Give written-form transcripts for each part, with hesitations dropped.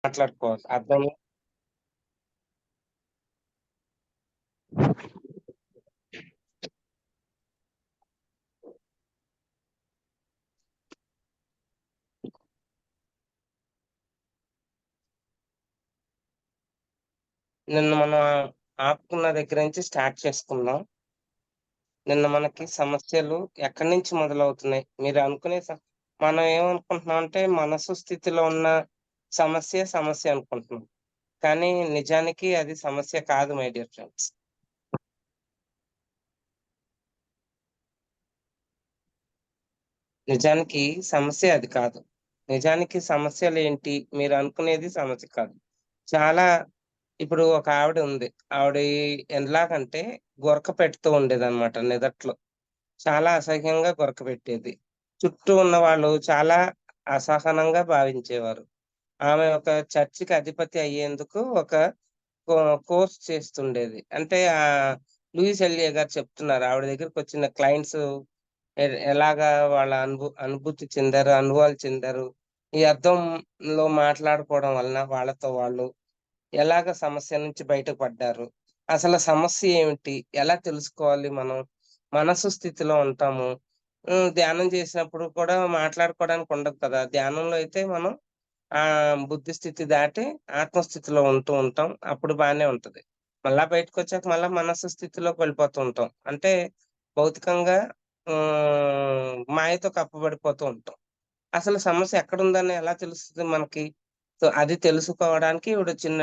మాట్లాడుకోవాలి. అర్థం నిన్న మనం ఆపుకున్న దగ్గర నుంచి స్టార్ట్ చేసుకుందాం. నిన్న మనకి సమస్యలు ఎక్కడి నుంచి మొదలవుతున్నాయి? మీరు అనుకునే మనం ఏమనుకుంటున్నాం అంటే మనసు స్థితిలో ఉన్న సమస్య అనుకుంటున్నాం. కానీ నిజానికి అది సమస్య కాదు మై డియర్ ఫ్రెండ్స్. నిజానికి సమస్య అది కాదు. నిజానికి సమస్యలేంటి? మీరు అనుకునేది సమస్య కాదు. చాలా ఇప్పుడు ఒక ఆవిడ ఉంది. ఆవిడ ఎలాగంటే గురక పెడుతూ ఉండేదన్నమాట నిదట్లో. చాలా అసహ్యంగా గురకబెట్టేది. చుట్టూ ఉన్నవాళ్ళు చాలా అసహనంగా భావించేవారు. ఆమె ఒక చర్చికి అధిపతి అయ్యేందుకు ఒక కో కోర్స్ చేస్తుండేది. అంటే లూయిస్ ఎల్లియా గారు చెప్తున్నారు. ఆవిడ దగ్గరకొచ్చిన క్లయింట్స్ ఎలాగా వాళ్ళ అనుభూతి చెందారు, అనుభవాలు చెందారు. ఈ అద్దంలో మాట్లాడుకోవడం వలన వాళ్ళతో వాళ్ళు ఎలాగ సమస్య నుంచి బయట పడ్డారు? అసలు సమస్య ఏమిటి? ఎలా తెలుసుకోవాలి మనం? మనసు స్థితిలో ఉంటాము. ధ్యానం చేసినప్పుడు కూడా మాట్లాడుకోవడానికి ఉండదు కదా! ధ్యానంలో అయితే మనం బుద్ధి స్థితి దాటి ఆత్మస్థితిలో ఉంటూ ఉంటాం. అప్పుడు బానే ఉంటది. మళ్ళా బయటకొచ్చాక మళ్ళా మనస్సు స్థితిలోకి వెళ్ళిపోతూ ఉంటాం. అంటే భౌతికంగా మాయతో కప్పబడిపోతూ ఉంటాం. అసలు సమస్య ఎక్కడుందని ఎలా తెలుస్తది మనకి? సో, అది తెలుసుకోవడానికి ఈవిడ చిన్న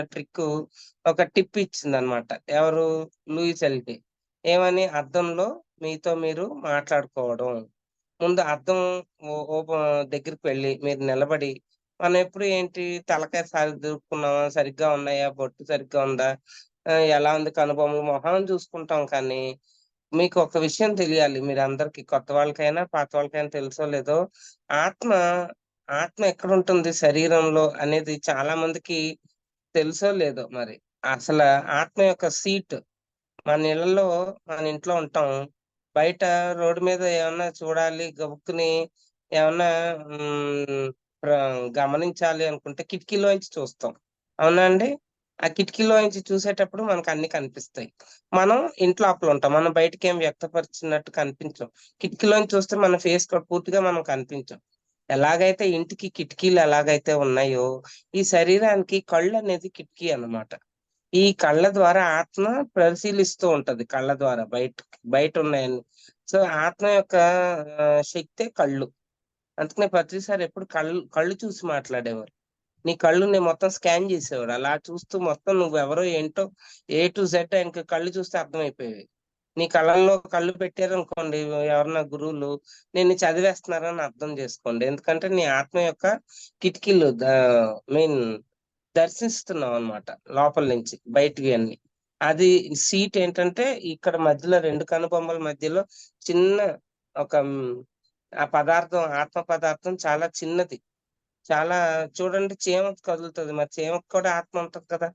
ఒక టిప్ ఇచ్చిందనమాట. ఎవరు? Louise LT. ఏమని? అద్దంలో మీతో మీరు మాట్లాడుకోవడం. ముందు అద్దం ఓ ఓప దగ్గరికి వెళ్లి మీరు నిలబడి, మనం ఎప్పుడు ఏంటి తలకాయ సరిదుకున్నామా? సరిగ్గా ఉన్నాయా? బొట్టు సరిగ్గా ఉందా? ఎలా ఉంది కనుబొమలు, మొహం చూసుకుంటాం కానీ, మీకు ఒక విషయం తెలియాలి మీరందరికి కొత్త వాళ్ళకైనా, పాత వాళ్ళకైనా తెలుసో లేదో ఆత్మ, ఆత్మ ఎక్కడుంటుంది శరీరంలో అనేది చాలా మందికి తెలుసో లేదో మరి. అసల ఆత్మ యొక్క సీట్ మన ఇళ్ళల్లో మన ఇంట్లో ఉంటాం. బయట రోడ్డు మీద ఏమన్నా చూడాలి గబుక్కుని ఏమన్నా హ్మ్, ప్ర గమనించాలి అనుకుంటే కిటికీలోంచి చూస్తాం. అవునా అండి? ఆ కిటికీలోంచి చూసేటప్పుడు మనకన్నీ కనిపిస్తాయి. మనం ఇంటి లోపల ఉంటాం. మనం బయటికేం వ్యక్తపరిచినట్టు కనిపించం. కిటికీలోంచి చూస్తే మన ఫేస్ పూర్తిగా మనం కనిపించం. ఎలాగైతే ఇంటికి కిటికీలు ఎలాగైతే ఉన్నాయో, ఈ శరీరానికి కళ్ళనేది కిటికీ అన్నమాట. ఈ కళ్ళ ద్వారా ఆత్మ పరిశీలిస్తూ ఉంటది. కళ్ళ ద్వారా బయటున్నాయన్ని. సో, ఆత్మ యొక్క శక్తే కళ్ళు. అందుకనే ప్రతిసారి ఎప్పుడు కళ్ళు కళ్ళు చూసి మాట్లాడేవారు. నీ కళ్ళుని మొత్తం స్కాన్ జేసేవాడు. అలా చూస్తూ మొత్తం నువ్వెవరో ఏంటో ఏ టు జెడ్ ఆయనకి కళ్ళు చూస్తే అర్థమైపోయేవి. నీ కళ్ళల్లో కళ్ళు పెట్టారనుకోండి ఎవరన్నా గురువులు, నిన్ను చదివేస్తున్నారని అర్థం జేసుకోండి. ఎందుకంటే నీ ఆత్మ యొక్క కిటికీలు మీన్ దర్శిస్తున్నావనమాట లోపల నుంచి బయటివి అన్ని. అది సీట్ ఏంటంటే ఇక్కడ మధ్యలో 2 కనుబొమ్మల మధ్యలో చిన్న ఒక ఆ పదార్థం ఆత్మ పదార్థం చాలా చిన్నది. చాలా చూడండి చీమ కదులుతది. మరి చీమకు కూడా ఆత్మ ఉంటది కదా!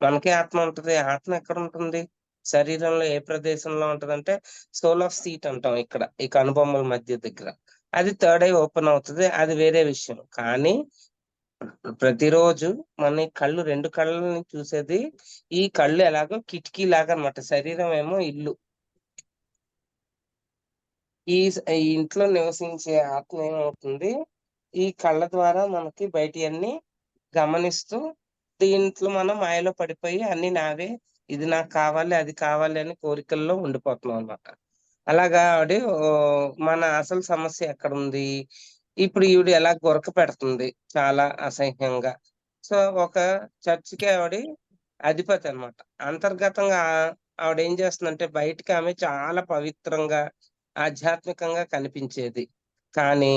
మనకే ఆత్మ ఉంటది. ఆత్మ ఎక్కడుంటుంది? శరీరంలో ఏ ప్రదేశంలో ఉంటదంటే సోల్ ఆఫ్ సీట్ అంటాం ఇక్కడ. ఈ కనుబొమ్మల మధ్య దగ్గర. అది థర్డ్ ఐ ఓపెన్ అవుతది. అది వేరే విషయం. కానీ ప్రతిరోజు మన ఈ కళ్ళు 2 కళ్ళని చూసేది ఈ కళ్ళు ఎలాగో కిటికీలాగా అన్నమాట. శరీరం ఏమో ఇల్లు. ఈ ఇంట్లో నివసించే ఆత్మ ఏమవుతుంది, ఈ కళ్ళ ద్వారా మనకి బయటియన్నీ గమనిస్తూ, దీంట్లో మనం మాయలో పడిపోయి అన్నీ నావే, ఇది నాకు కావాలి, అది కావాలి అని కోరికల్లో ఉండిపోతున్నాం అన్నమాట. అలాగా ఆవిడ మన అసలు సమస్య ఎక్కడుంది? ఇప్పుడు ఈవిడ ఎలా గురక పెడుతుంది చాలా అసహ్యంగా. సో, ఒక చర్చ్‌కి అధిపతి అన్నమాట. అంతర్గతంగా ఆవిడేం చేస్తుందంటే బయటికి ఆమె చాలా పవిత్రంగా, ఆధ్యాత్మికంగా కనిపించేది. కానీ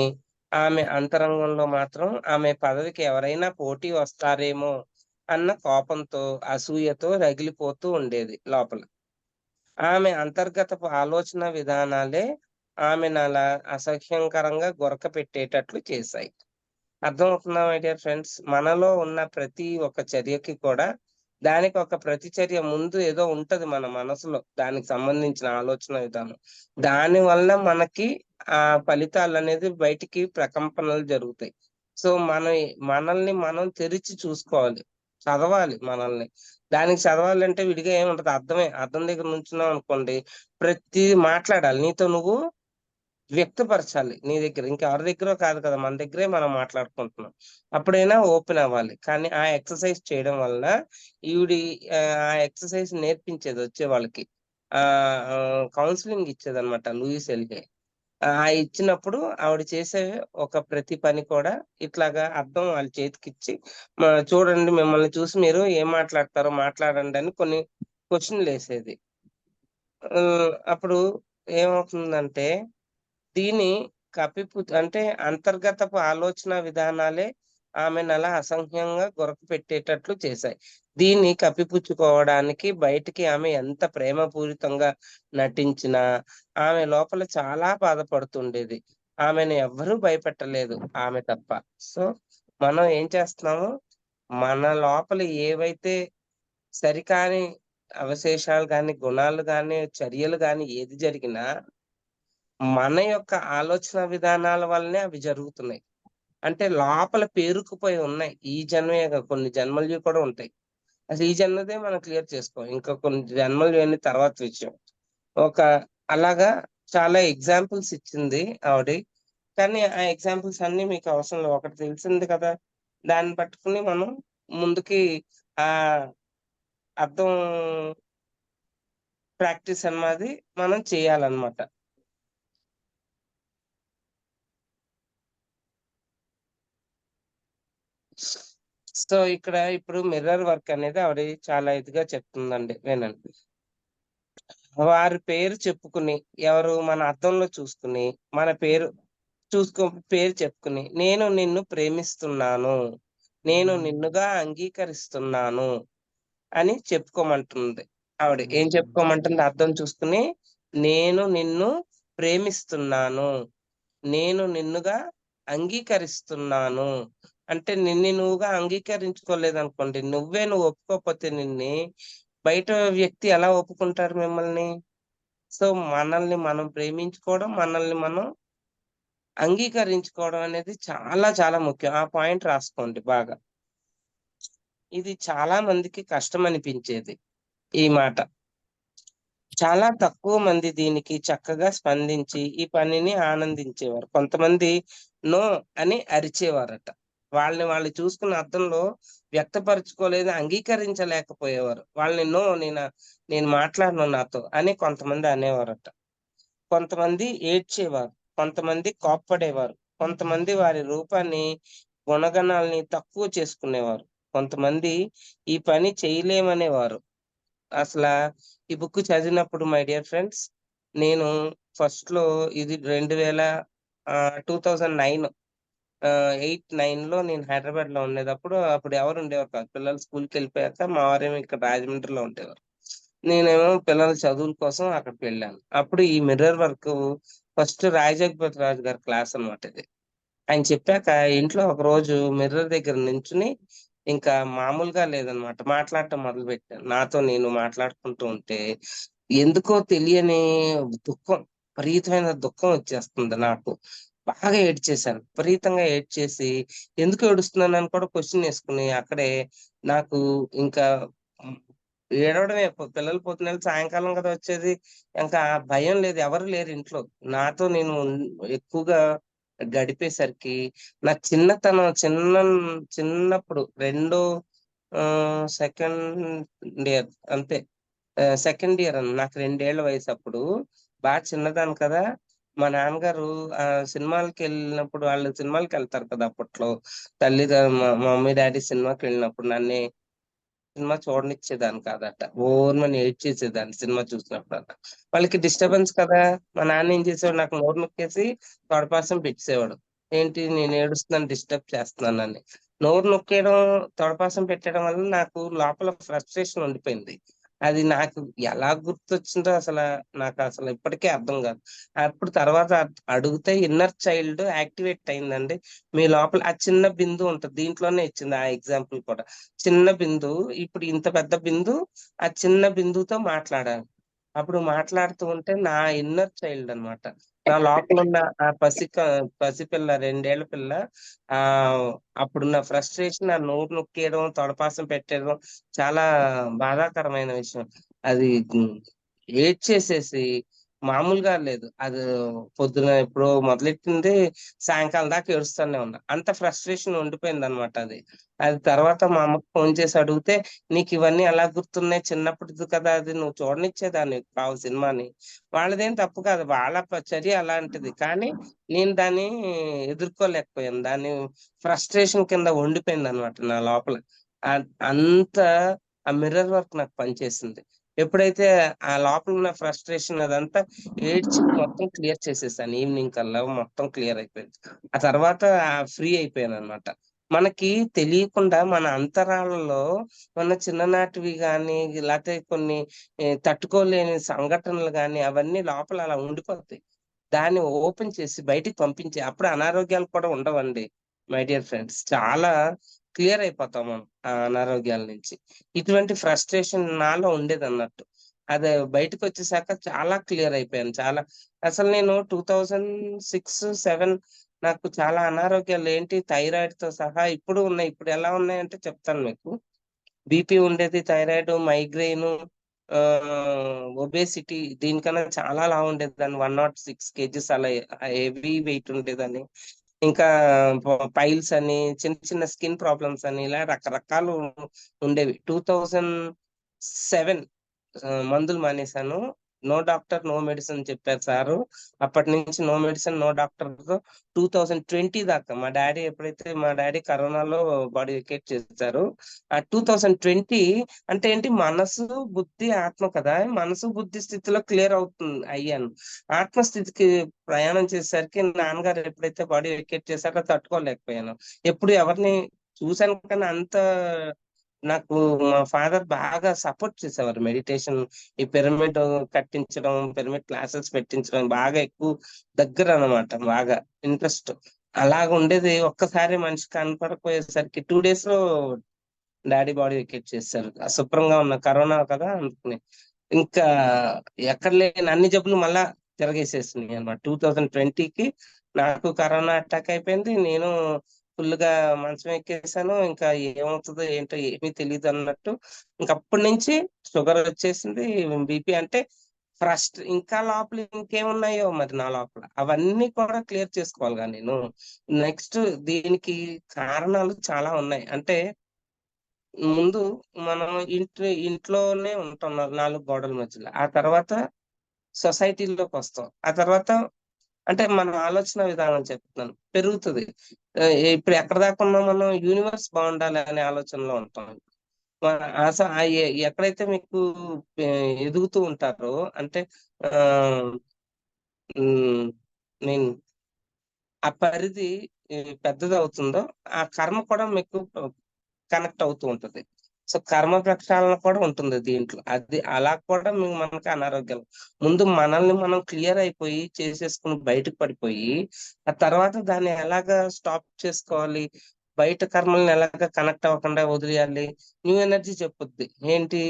ఆమె అంతరంగంలో మాత్రం ఆమె పదవికి ఎవరైనా పోటీ వస్తారేమో అన్న కోపంతో, అసూయతో రగిలిపోతూ ఉండేది లోపల. ఆమె అంతర్గతపు ఆలోచన విధానాలే ఆమెనలా అసహ్యంకరంగా గురకపెట్టేటట్లు చేశాయి. అర్థమవుతుందా మై డియర్ ఫ్రెండ్స్? మనలో ఉన్న ప్రతి ఒక్క చర్యకి కూడా దానికి ఒక ప్రతిచర్య ముందు ఏదో ఉంటది మన మనసులో. దానికి సంబంధించిన ఆలోచన విధానం. దాని వలన మనకి ఆ ఫలితాలనేది బయటికి ప్రకంపనలు జరుగుతాయి. సో మనల్ని మనం తెరిచి చూసుకోవాలి. చదవాలి మనల్ని. దానికి చదవాలంటే విడిగా ఏముంటది అర్థమే. అద్దం దగ్గర నుంచున్నాం అనుకోండి, ప్రతిది మాట్లాడాలి. నీతో నువ్వు వ్యక్తపరచాలి. నీ దగ్గర. ఇంకెవరి దగ్గరో కాదు కదా! మన దగ్గరే మనం మాట్లాడుకుంటున్నాం. అప్పుడైనా ఓపెన్ అవ్వాలి. కానీ ఆ ఎక్సర్‌సైజ్ చేయడం వలన ఈవిడి ఆ ఎక్సర్‌సైజ్ నేర్పించేది వచ్చే వాళ్ళకి. కౌన్సెలింగ్ ఇచ్చేదన్నమాట లూయిస్ ఎల్‌కే. ఇచ్చినప్పుడు ఆవిడ చేసే ఒక ప్రతి పని కూడా ఇట్లాగా అద్దం వాళ్ళ చేతికిచ్చి, చూడండి మిమ్మల్ని చూసి మీరు ఏం మాట్లాడతారో మాట్లాడండి అని కొన్ని క్వెషన్‌లేసేది. అప్పుడు ఏమవుతుందంటే దీని అంటే అంతర్గతపు ఆలోచన విధానాలే ఆమెనలా అసహ్యంగా గురకపెట్టేటట్లు చేశాయి. దీన్ని కప్పిపుచ్చుకోవడానికి బయటికి ఆమె ఎంత ప్రేమపూరితంగా నటించినా, ఆమె లోపల చాలా బాధపడుతుండేది. ఆమెను ఎవ్వరూ భయపెట్టలేదు ఆమె తప్ప. సో, మనం ఏం చేస్తున్నాము, మన లోపల ఏవైతే సరికాని అవశేషాలు గాని, గుణాలు గాని, చర్యలు గాని ఏది జరిగినా మన యొక్క ఆలోచన విధానాల వల్లనే అవి జరుగుతున్నాయి. అంటే లోపల పేరుకుపోయి ఉన్నాయి. ఈ జన్మయే కాదు కొన్ని జన్మలవి కూడా ఉంటాయి. అసలు ఈ జన్మదే మనం క్లియర్ చేసుకోం. ఇంకా కొన్ని జన్మలవన్నీ తర్వాత విషయం. ఒక అలాగా చాలా ఎగ్జాంపుల్స్ ఇచ్చింది ఆవిడ. కానీ ఆ ఎగ్జాంపుల్స్ అన్నీ మీకు అవసరం లేదు. ఒకటి తెలిసింది కదా! దాన్ని పట్టుకొని మనం ముందుకి ఆహ్, అర్థం ప్రాక్టీస్ అన్నది మనం చేయాలన్నమాట. సో, ఇక్కడ ఇప్పుడు మిర్రర్ వర్క్ అనేది ఆవిడ చాలా ఇదిగా చెప్తుందండి. వినండి. వారి పేరు చెప్పుకుని, ఎవరు మన అద్దంలో చూసుకొని, మన పేరు పేరు చెప్పుకొని, నేను నిన్ను ప్రేమిస్తున్నాను. నేను నిన్నుగా అంగీకరిస్తున్నాను అని చెప్పుకోమంటుంది ఆవిడ. ఏం చెప్పుకోమంటుంది అద్దం చూసుకొని, నేను నిన్ను ప్రేమిస్తున్నాను. నేను నిన్నుగా అంగీకరిస్తున్నాను. అంటే నిన్ను నువ్వుగా అంగీకరించుకోలేదనుకోండి, నువ్వు ఒప్పుకోకపోతే నిన్ని, బయట వ్యక్తి ఎలా ఒప్పుకుంటారు మిమ్మల్ని? సో, మనల్ని మనం ప్రేమించుకోవడం, మనల్ని మనం అంగీకరించుకోవడం అనేది చాలా చాలా ముఖ్యం. ఆ పాయింట్ రాసుకోండి బాగా. ఇది చాలా మందికి కష్టమనిపించేది ఈ మాట. చాలా తక్కువ మంది దీనికి చక్కగా స్పందించి, ఈ పనిని ఆనందించేవారు. కొంతమంది నో అని అరిచేవారట. వాళ్ళని వాళ్ళు చూసుకున్న అద్దంలో వ్యక్తపరుచుకోలేదు, అంగీకరించలేకపోయేవారు. వాళ్ళని నేను మాట్లాడను నాతో అని కొంతమంది అనేవారట. కొంతమంది ఏడ్చేవారు. కొంతమంది కోప్పడేవారు. కొంతమంది వారి రూపాన్ని, గుణగణాల్ని తక్కువ చేసుకునేవారు. కొంతమంది ఈ పని చేయలేమనేవారు. అసలా ఈ బుక్ చదివినప్పుడు మై డియర్ ఫ్రెండ్స్, నేను ఫస్ట్‌లో ఇది 2009 8, 9లో నేను హైదరాబాద్‌లో ఉండేదప్పుడు అప్పుడు ఎవరు ఉండేవారు కాదు. పిల్లలు స్కూల్‌కెళ్ళిపోయాక మా వారేమో ఇక్కడ రాజమండ్రిలో ఉండేవారు. నేనేమో పిల్లల చదువుల కోసం అక్కడికి వెళ్ళాను. అప్పుడు ఈ మిర్రర్ వర్క్ ఫస్ట్ రాయ జగపతి రాజు గారి క్లాస్ అన్నమాట ఇది. ఆయన చెప్పాక ఇంట్లో ఒకరోజు మిర్రర్ దగ్గర నించొని ఇంకా మామూలుగా లేదనమాట. మాట్లాడటం మొదలుపెట్టాను. నాతో నేను మాట్లాడుకుంటూ ఉంటే ఎందుకో తెలియని దుఃఖం, విపరీతమైన దుఃఖం వచ్చేస్తుంది నాకు. బాగా ఏడ్చేశాను. విపరీతంగా ఏడ్చేసి ఎందుకు ఏడుస్తున్నానని కూడా క్వెషన్ ఏసుకొని అక్కడే నాకు ఇంకా హ్మ్. ఏడవడమే పిల్లలు పొద్దునెళ్ళి సాయంకాలం కదా వచ్చేది. ఇంకా భయం లేదు. ఎవరు లేరు ఇంట్లో. నాతో నేను ఎక్కువగా గడిపేసరికి నా చిన్నప్పుడు రెండో సెకండ్ ఇయర్ అంతే. సెకండ్ ఇయర్ నాకు 2 ఏళ్ల వయసప్పుడు. చిన్నదాన్ని కదా! మా నాన్నగారు సినిమాలకెళ్ళినప్పుడు వాళ్ళు సినిమాలకెళ్తారు కదా! అప్పట్లో. మా మమ్మీ, డ్యాడీ సినిమాకెళ్ళినప్పుడు సినిమా చూడనిచ్చేదాన్ని కాదట. ఓర్మని ఏడ్చేసేదాన్ని సినిమా చూసినప్పుడల్లా. వాళ్ళకి డిస్టర్బెన్స్ కదా! మా నాన్న ఏం చేసేవాడు నాకు నోరు నొక్కేసి తొడపాసం పెట్టేసేవాడు. ఏంటి నేను ఏడుస్తున్నాను డిస్టర్బ్ చేస్తున్నానని. నోరు నొక్కేయడం, తొడపాసం పెట్టడం వల్ల నాకు లోపల ఫ్రస్ట్రేషన్ ఉండిపోయింది. అది నాకు ఎలా గుర్తొచ్చిందో నాకసలు ఇప్పటికీ అర్థం కాదు. అప్పుడు తర్వాత అడుగుతే ఇన్నర్ చైల్డ్ యాక్టివేట్ అయిందండి. మీ లోపల ఆ చిన్న బిందువు ఉంటది. దీంట్లోనే ఇచ్చింది ఆ ఎగ్జాంపుల్ కూడా. చిన్న బిందువు, ఇప్పుడు ఇంత పెద్ద బిందువు, ఆ చిన్న బిందువుతో మాట్లాడాలి. అప్పుడు మాట్లాడుతూ ఉంటే నా ఇన్నర్ చైల్డ్ అన్నమాట. నా లోపల ఉన్న ఆ పసిపిల్ల 2 ఏళ్ల పిల్ల ఆ అప్పుడున్న ఫ్రస్ట్రేషన్, ఆ నోరు నొక్కేయడం, తొడపాసం పెట్టేయడం చాలా బాధాకరమైన విషయం. అది ఏడ్చేసేసి మామూలుగా లేదు. అది పొద్దున ఎప్పుడో మొదలెట్టింది, సాయంకాలం దాకా ఏడుస్తూనే ఉన్నా. అంత ఫ్రస్ట్రేషన్ ఉండిపోయిందనమాట అది. అది తర్వాత మా అమ్మకి ఫోన్ చేసి అడిగితే, "నీకివన్నీ ఎలా గుర్తున్నాయి? చిన్నప్పటిది కదా అది, నువ్వు చూడనిచ్చేదానివి కావు సినిమాని." వాళ్ళదేం తప్పు కాదు. వాళ్ళ చర్య అలాంటిది. కానీ నేను దాన్ని ఎదుర్కోలేకపోయాను. దాన్ని ఫ్రస్ట్రేషన్ కింద ఉండిపోయిందనమాట నా లోపల. అంత ఆ మిర్రర్ వర్క్ నాకు పనిచేసింది. ఎప్పుడైతే ఆ లోపల ఉన్న ఫ్రస్ట్రేషన్ అదంతా ఏడ్చి మొత్తం క్లియర్ చేసేసాను. ఈవినింగ్ కల్లా మొత్తం క్లియర్ అయిపోయింది. ఆ తర్వాత ఫ్రీ అయిపోయాననమాట. మనకి తెలియకుండా మన అంతరాళంలో మన చిన్ననాటివి గాని, లేతే కొన్ని తట్టుకోలేని సంఘటనలు గాని, అవన్నీ లోపల అలా ఉండిపోతాయి. దాన్ని ఓపెన్ చేసి బయటికి పంపించి అప్పుడు అనారోగ్యాలు కూడా ఉండవండి. My dear friends. చాలా క్లియర్ అయిపోతాం మనం ఆ అనారోగ్యాల నుంచి. ఇటువంటి ఫ్రస్ట్రేషన్ నాలో ఉండేదన్నట్టు. అది బయటకొచ్చేసాక చాలా క్లియర్ అయిపోయాను. చాలా అసలు నేను 2006, 7 నాకు చాలా అనారోగ్యాలు ఏంటి థైరాయిడ్‌తో సహా ఇప్పుడు ఉన్నాయి. ఇప్పుడు ఎలా ఉన్నాయంటే చెప్తాను మీకు. బీపీ ఉండేది, థైరాయిడ్, మైగ్రేను, ఒబేసిటీ, దీనికన్నా చాలా లావుండేదాన్ని. 106 కేజీస్ అలా హెవీ వెయిట్ ఉండేదాన్ని. ఇంకా పైల్స్ అని, చిన్న చిన్న స్కిన్ ప్రాబ్లమ్స్ అని ఇలా రకరకాలు ఉండేవి. 2007 మందులు మానేశాను. నో డాక్టర్, నో మెడిసిన్ చెప్పారు సారు. అప్పటినుంచి నో మెడిసిన్, నో డాక్టర్‌తో 2020 దాకా మా డ్యాడీ కరోనాలో బాడీ వెకేట్ చేశారు. ఆ 2020 అంటే ఏంటి, మనసు, బుద్ధి, ఆత్మ కదా! మనసు, బుద్ధి స్థితిలో క్లియర్ అయ్యాను. ఆత్మస్థితికి ప్రయాణం చేసేసరికి నాన్నగారు ఎప్పుడైతే బాడీ వెకేట్ చేశారో తట్టుకోలేకపోయాను. ఎప్పుడు ఎవరిని చూసాను కానీ అంత నాకు మా ఫాదర్ బాగా సపోర్ట్ చేసేవారు. మెడిటేషన్, ఈ పిరమిడ్ కట్టించడం, పిరమిడ్ క్లాసెస్ పెట్టించడం బాగా ఎక్కువ దగ్గరనమాట. బాగా ఇంట్రెస్ట్. అలాగుండేది. ఒక్కసారి మనిషి కనపడకపోయేసరికి 2 డేస్‌లో డ్యాడీ బాడీ వెకేట్ చేసేసారు. శుభ్రంగా ఉన్న కరోనా కదా! అందుకని. ఇంకా ఎక్కడ లేని అన్ని జబ్బులు మళ్ళా తిరగేసేసినాయన్నమాట. 2020కి నాకు కరోనా అటాక్ అయిపోయింది. నేను ఫుల్‌గా మంచం ఎక్కేసాను. ఇంకా ఏమవుతదో ఏంటో ఏమీ తెలీదన్నట్టు. ఇంకప్పటి నుంచి షుగరొచ్చేసింది. బీపీ అంటే ఇంకా లోపల ఇంకేమున్నాయో మరి నా లోపల. అవన్నీ కూడా క్లియర్ చేసుకోవాలిగా నేను. నెక్స్ట్ దీనికి కారణాలు చాలా ఉన్నాయి. అంటే ముందు మనం ఇంట్లోనే ఉంటాం 4 గోడల మధ్యలో. ఆ తర్వాత సొసైటీలోకొస్తాం. ఆ తర్వాత అంటే మన ఆలోచన విధానం చెప్తున్నాను. పెరుగుతది. ఇప్పుడు ఎక్కడిదాకా ఉన్నాం మనం, యూనివర్స్ బావుండాలి అనే ఆలోచనలో ఉంటాం. మన ఆస ఎక్కడైతే మీకు ఎదుగుతూ ఉంటారో అంటే ఆహ్, హ్మ్. మీన్ ఆ పరిధి పెద్దదవుతుందో, ఆ కర్మ కూడా మీకు కనెక్ట్ అవుతూ ఉంటది. సో, కర్మ ప్రక్షాళన కూడా ఉంటుంది దీంట్లో. అది అలా కూడా మనకి అనారోగ్యాలు. ముందు మనల్ని మనం క్లియర్ అయిపోయి, చేసేసుకొని బయటకు పడిపోయి, ఆ తర్వాత దాన్ని ఎలాగా స్టాప్ చేసుకోవాలి, బయట కర్మల్ని ఎలాగా కనెక్ట్ అవ్వకుండా వదిలేయాలి, న్యూ ఎనర్జీ చెప్పుద్ది. ఏంటి?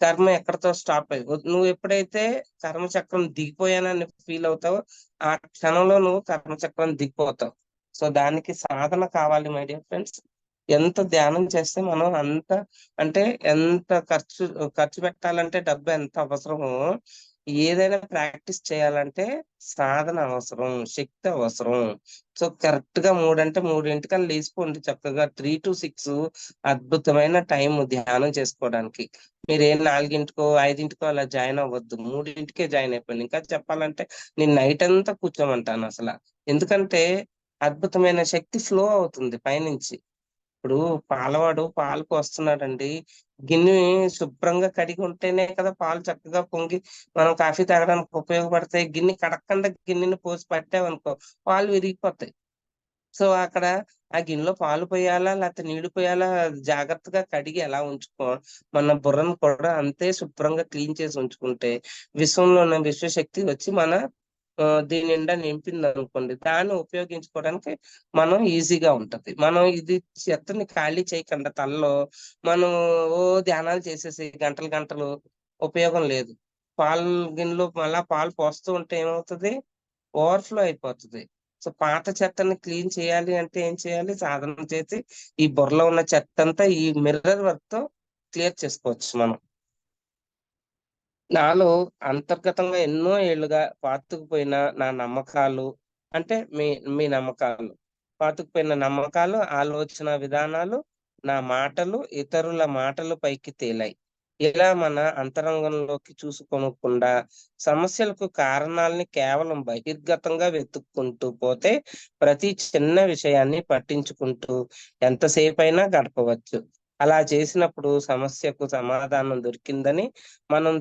కర్మ ఎక్కడితో స్టాప్ నువ్వు ఎప్పుడైతే కర్మచక్రం దిగిపోయానని ఫీల్ అవుతావో, ఆ క్షణంలో నువ్వు కర్మచక్రం దిగిపోతావు. సో, దానికి సాధన కావాలి మై డియర్ ఫ్రెండ్స్. ఎంత ధ్యానం చేస్తే మనం అంత అంటే ఎంత ఖర్చు పెట్టాలంటే డబ్బు ఎంత అవసరమో, ఏదైనా ప్రాక్టీస్ చేయాలంటే సాధన అవసరం, శక్తి అవసరం. సో, కరెక్ట్‌గా 3 అంటే 3:00కల్లా లేసిపోండి చక్కగా. 3-6 అద్భుతమైన టైము ధ్యానం చేసుకోవడానికి. మీరేం 4:00కో, 5:00కో అలా జాయిన్ అవ్వద్దు. 3:00కే జాయిన్ అయిపోండి. ఇంకా చెప్పాలంటే నేను నైట్ అంతా కూర్చోమంటానసల. ఎందుకంటే అద్భుతమైన శక్తి ఫ్లో అవుతుంది పైనుంచి. ఇప్పుడు పాలవాడు పాలు పోస్తున్నాడండి. గిన్నె శుభ్రంగా కడిగి ఉంటేనే కదా పాలు చక్కగా పొంగి మనం కాఫీ తాగడానికి ఉపయోగపడతాయి. గిన్నె కడక్కండా గిన్నెని పోసి పట్టామనుకో పాలు విరిగిపోతాయి. సో, అక్కడ ఆ గిన్నెలో పాలు పోయాలా? లేతే నీళ్లు పోయాలా? జాగ్రత్తగా కడిగి ఎలా మన బుర్రను కూడా అంతే శుభ్రంగా క్లీన్ చేసి ఉంచుకుంటే, విశ్వంలో ఉన్న విశ్వశక్తి వచ్చి దీని నిండా నింపిందనుకోండి, దాన్ని ఉపయోగించుకోవడానికి మనం ఈజీగా ఉంటది. మనం ఇది చెత్తని ఖాళీ చేయకుండా తలలో మనం ధ్యానాలు చేసేసి గంటలు గంటలు ఉపయోగం లేదు. పాలు గిన్నెలో మళ్ళా పాలు పోస్తూ ఉంటే ఏమవుతది? ఓవర్‌ఫ్లో అయిపోతది. సో, పాత చెత్తని క్లీన్ చేయాలి అంటే ఏం చేయాలి? సాధన చేసి ఈ బుర్రలో ఉన్న చెత్తంతా ఈ మిర్రర్ వర్క్‌తో క్లియర్ చేసుకోవచ్చు మనం. నాలో అంతర్గతంగా ఎన్నో ఏళ్లుగా పాతుకుపోయిన నా నమ్మకాలు అంటే మీ నమ్మకాలు. పాతుకుపోయిన నమ్మకాలు, ఆలోచన విధానాలు, నా మాటలు, ఇతరుల మాటలు పైకి తేలాయి. ఇలా మన అంతరంగంలోకి చూసుకోనకుండా సమస్యలకు కారణాల్ని కేవలం బహిర్గతంగా వెతుక్కుంటూ పోతే ప్రతి చిన్న విషయాన్ని పట్టించుకుంటూ ఎంతసేపైనా గడపవచ్చు. అలా చేసినప్పుడు సమస్యకు సమాధానం దొరికిందని మనం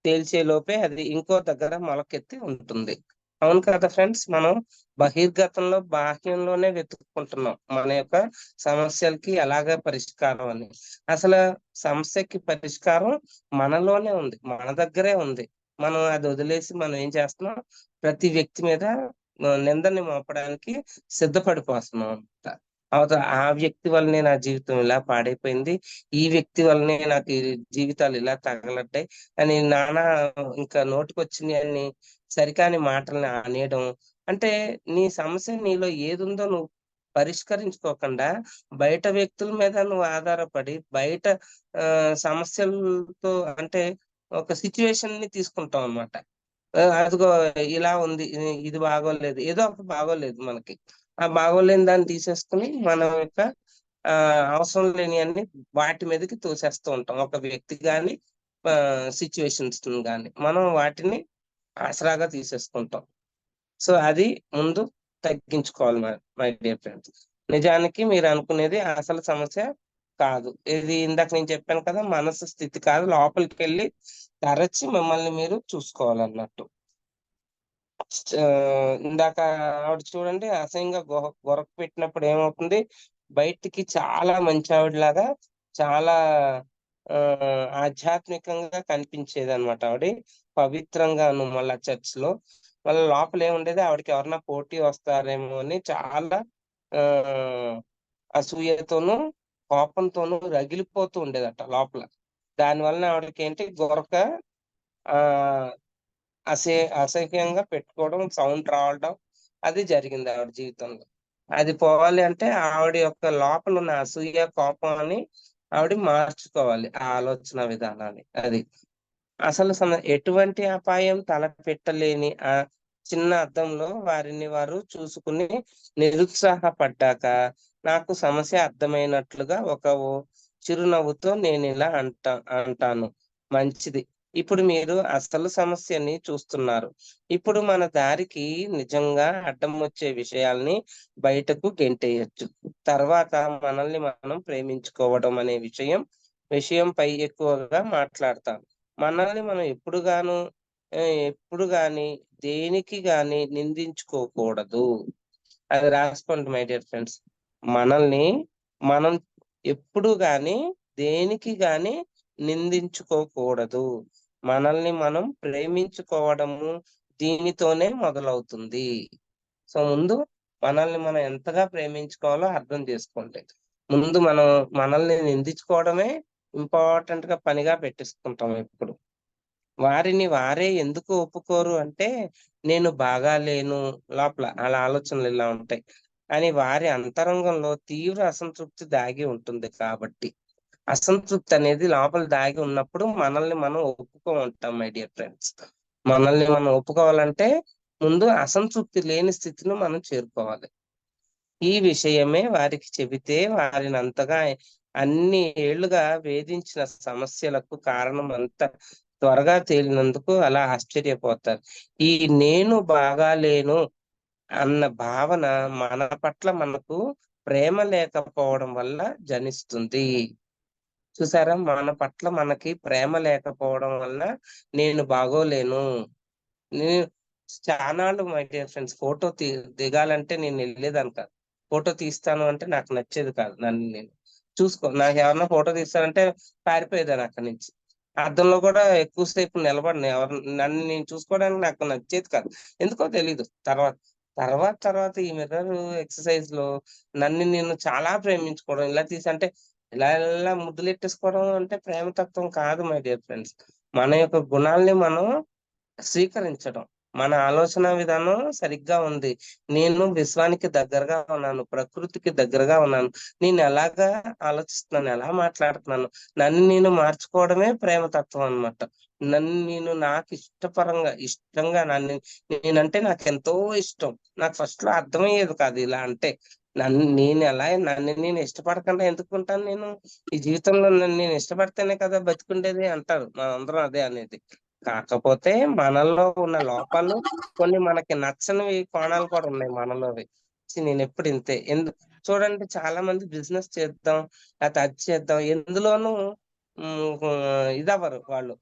తేల్చేలోపే అది ఇంకో దగ్గర మొలకెత్తి ఉంటుంది. అవును కదా ఫ్రెండ్స్! మనం బహిర్గతంలో, బాహ్యంలోనే వెతుక్కుంటున్నాం. మన యొక్క సమస్యలకి ఎలాగా పరిష్కారం అని. అసల సమస్యకి పరిష్కారం మనలోనే ఉంది. మన దగ్గరే ఉంది. మనం అది వదిలేసి మనం ఏం చేస్తున్నాం, ప్రతి వ్యక్తి మీద నిందని మోపడానికి సిద్ధపడిపోతున్నాం అనమాట. ఆ వ్యక్తి వల్లనే నా జీవితం ఇలా పాడైపోయింది. ఈ వ్యక్తి వల్లనే నాకు ఈ జీవితాలు ఇలా తగలడ్డాయి. అని నానా ఇంకా నోటికొచ్చినయన్ని సరికాని మాటల్ని అనేయడం. అంటే నీ సమస్య నీలో ఏదుందో నువ్వు పరిష్కరించుకోకుండా, బయట వ్యక్తుల మీద నువ్వు ఆధారపడి, బయట సమస్యలతో అంటే ఒక సిట్యుయేషన్‌ని తీసుకుంటావనమాట. అదిగో ఇలా ఉంది. ఇది బాగోలేదు. ఏదో ఒకటి బాగోలేదు మనకి. ఆ బాగోలేని దాన్ని తీసేసుకొని మనం యొక్క అవసరం లేనియన్ని వాటి మీదకి తోసేస్తూ ఉంటాం. ఒక వ్యక్తి గాని, సిట్యుయేషన్స్‌ని గాని. మనం వాటిని ఆసరాగా తీసేసుకుంటాం. సో, అది ముందు తగ్గించుకోవాలి మై డియర్ ఫ్రెండ్స్. నిజానికి మీరనుకునేది అసలు సమస్య కాదు. ఇది ఇందాక నేను చెప్పాను కదా! మనసు స్థితి కాదు. లోపలికెళ్ళి తరచి మిమ్మల్ని మీరు చూసుకోవాలన్నట్టు. ఇందాక ఆవిడ చూడండి అసహ్యంగా గొరక పెట్టినప్పుడు ఏమవుతుంది? బయటికి చాలా మంచావిడలాగా చాలా ఆధ్యాత్మికంగా కనిపించేదనమాట ఆవిడ. పవిత్రంగాను మళ్ళా చర్చ్‌లో. మళ్ళా లోపల ఏముండేది ఆవిడకి ఎవరన్నా పోటీ వస్తారేమో అని చాలా ఆహ్, అసూయతోనూ, కోపంతోనూ రగిలిపోతూ ఉండేదట లోపల. దాని వలన ఆవిడకేంటి ఆహ్ అసహ్యంగా పెట్టుకోవడం, సౌండ్ రావడం అది జరిగింది ఆవిడ జీవితంలో. అది పోవాలి అంటే ఆవిడ యొక్క లోపలున్న అసూయ, కోపాన్ని ఆవిడ మార్చుకోవాలి. ఆ ఆలోచన విధానాన్ని. అది. అసలు ఎటువంటి అపాయం తలపెట్టలేని ఆ చిన్న అద్దంలో వారిని వారు చూసుకుని నిరుత్సాహపడ్డాక, నాకు సమస్య అర్థమైనట్లుగా ఒక చిరునవ్వుతో నేనిలా అంటాను. మంచిది. ఇప్పుడు మీరు అసలు సమస్యని చూస్తున్నారు. ఇప్పుడు మన దారికి నిజంగా అడ్డం వచ్చే విషయాల్ని బయటకు గెంటేయొచ్చు. తర్వాత మనల్ని మనం ప్రేమించుకోవడం అనే విషయంపై ఎక్కువగా మాట్లాడతాం. మనల్ని మనం ఎప్పుడు గాని దేనికి గాని నిందించుకోకూడదు. అది రాసుకోండి మై డియర్ ఫ్రెండ్స్. మనల్ని మనం ఎప్పుడు గాని దేనికి గాని నిందించుకోకూడదు. మనల్ని మనం ప్రేమించుకోవడము దీనితోనే మొదలవుతుంది. సో, ముందు మనల్ని మనం ఎంతగా ప్రేమించుకోవాలో అర్థం చేసుకోండి. ముందు మనం మనల్ని నిందించుకోవడమే ఇంపార్టెంట్‌గా పనిగా పెట్టేసుకుంటాం ఎప్పుడు. వారిని వారే ఎందుకు ఒప్పుకోరు అంటే, నేను బాగా లేను లోపల ఆళ్ళ ఆలోచనలు ఇలా ఉంటాయి. అని వారి అంతరంగంలో తీవ్ర అసంతృప్తి దాగి ఉంటుంది కాబట్టి. అసంతృప్తి అనేది లోపల దాగి ఉన్నప్పుడు మనల్ని మనం ఒప్పుకోమంటాం మై డియర్ ఫ్రెండ్స్. మనల్ని మనం ఒప్పుకోవాలంటే ముందు అసంతృప్తి లేని స్థితిని మనం చేరుకోవాలి. ఈ విషయమే వారికి చెబితే వారినంతగా అన్ని ఏళ్లుగా వేధించిన సమస్యలకు కారణం అంత త్వరగా తేలినందుకు అలా ఆశ్చర్యపోతారు. ఈ నేను బాగాలేను అన్న భావన మన పట్ల మనకు ప్రేమ లేకపోవడం వల్ల జనిస్తుంది. చూసారా? మన పట్ల మనకి ప్రేమ లేకపోవడం వల్ల నేను బాగోలేను. నేను చానాళ్ళు మై డియర్ ఫ్రెండ్స్ దిగాలంటే నేనెళ్ళేదాన్ని కాదు. ఫోటో తీస్తాను అంటే నాకు నచ్చేది కాదు. నన్ను నేను నాకెవరన్నా ఫోటో తీస్తానంటే పారిపోయేదాన్ని అక్కడి నుంచి. అద్దంలో కూడా ఎక్కువ సేపు నిలబడను. నన్ను నేను చూసుకోవడానికి నాకు నచ్చేది కాదు. ఎందుకో తెలీదు. తర్వాత ఈ మిర్రర్ ఎక్సర్‌సైజ్‌లో నన్ను నేను చాలా ప్రేమించుకోవడం ఇలా అంటే ఇలా ముద్దులెట్టేసుకోవడం అంటే ప్రేమతత్వం కాదు మై డియర్ ఫ్రెండ్స్. మన యొక్క గుణాల్ని మనం స్వీకరించడం. మన ఆలోచన విధానం సరిగ్గా ఉంది. నేను విశ్వానికి దగ్గరగా ఉన్నాను, ప్రకృతికి దగ్గరగా ఉన్నాను. నేను ఎలాగా ఆలోచిస్తున్నాను, ఎలా మాట్లాడుతున్నాను, నన్ను నేను మార్చుకోవడమే ప్రేమతత్వం అన్నమాట. నన్ను నేను నాకు ఇష్టంగా నేనంటే నాకు ఎంతో ఇష్టం. నాకు ఫస్ట్ లో అర్థమయ్యేది కాదు ఇలా అంటే. నన్ను నేను ఇష్టపడకుండా ఎందుకుంటాను నేను? ఈ జీవితంలో నన్ను నేను ఇష్టపడితేనే కదా బతికుండేది అంటారు. మనందరం అదే అనేది. కాకపోతే మనలో ఉన్న లోపాలు కొన్ని మనకి నచ్చనివి కోణాలు కూడా ఉన్నాయి మనలోవి. నేను ఎప్పుడు ఇంతే చూడండి, చాలా మంది బిజినెస్ చేద్దాం, లేకపోతే అది చేద్దాం, ఎందులోనూ ఇదవ్వరు వాళ్ళు,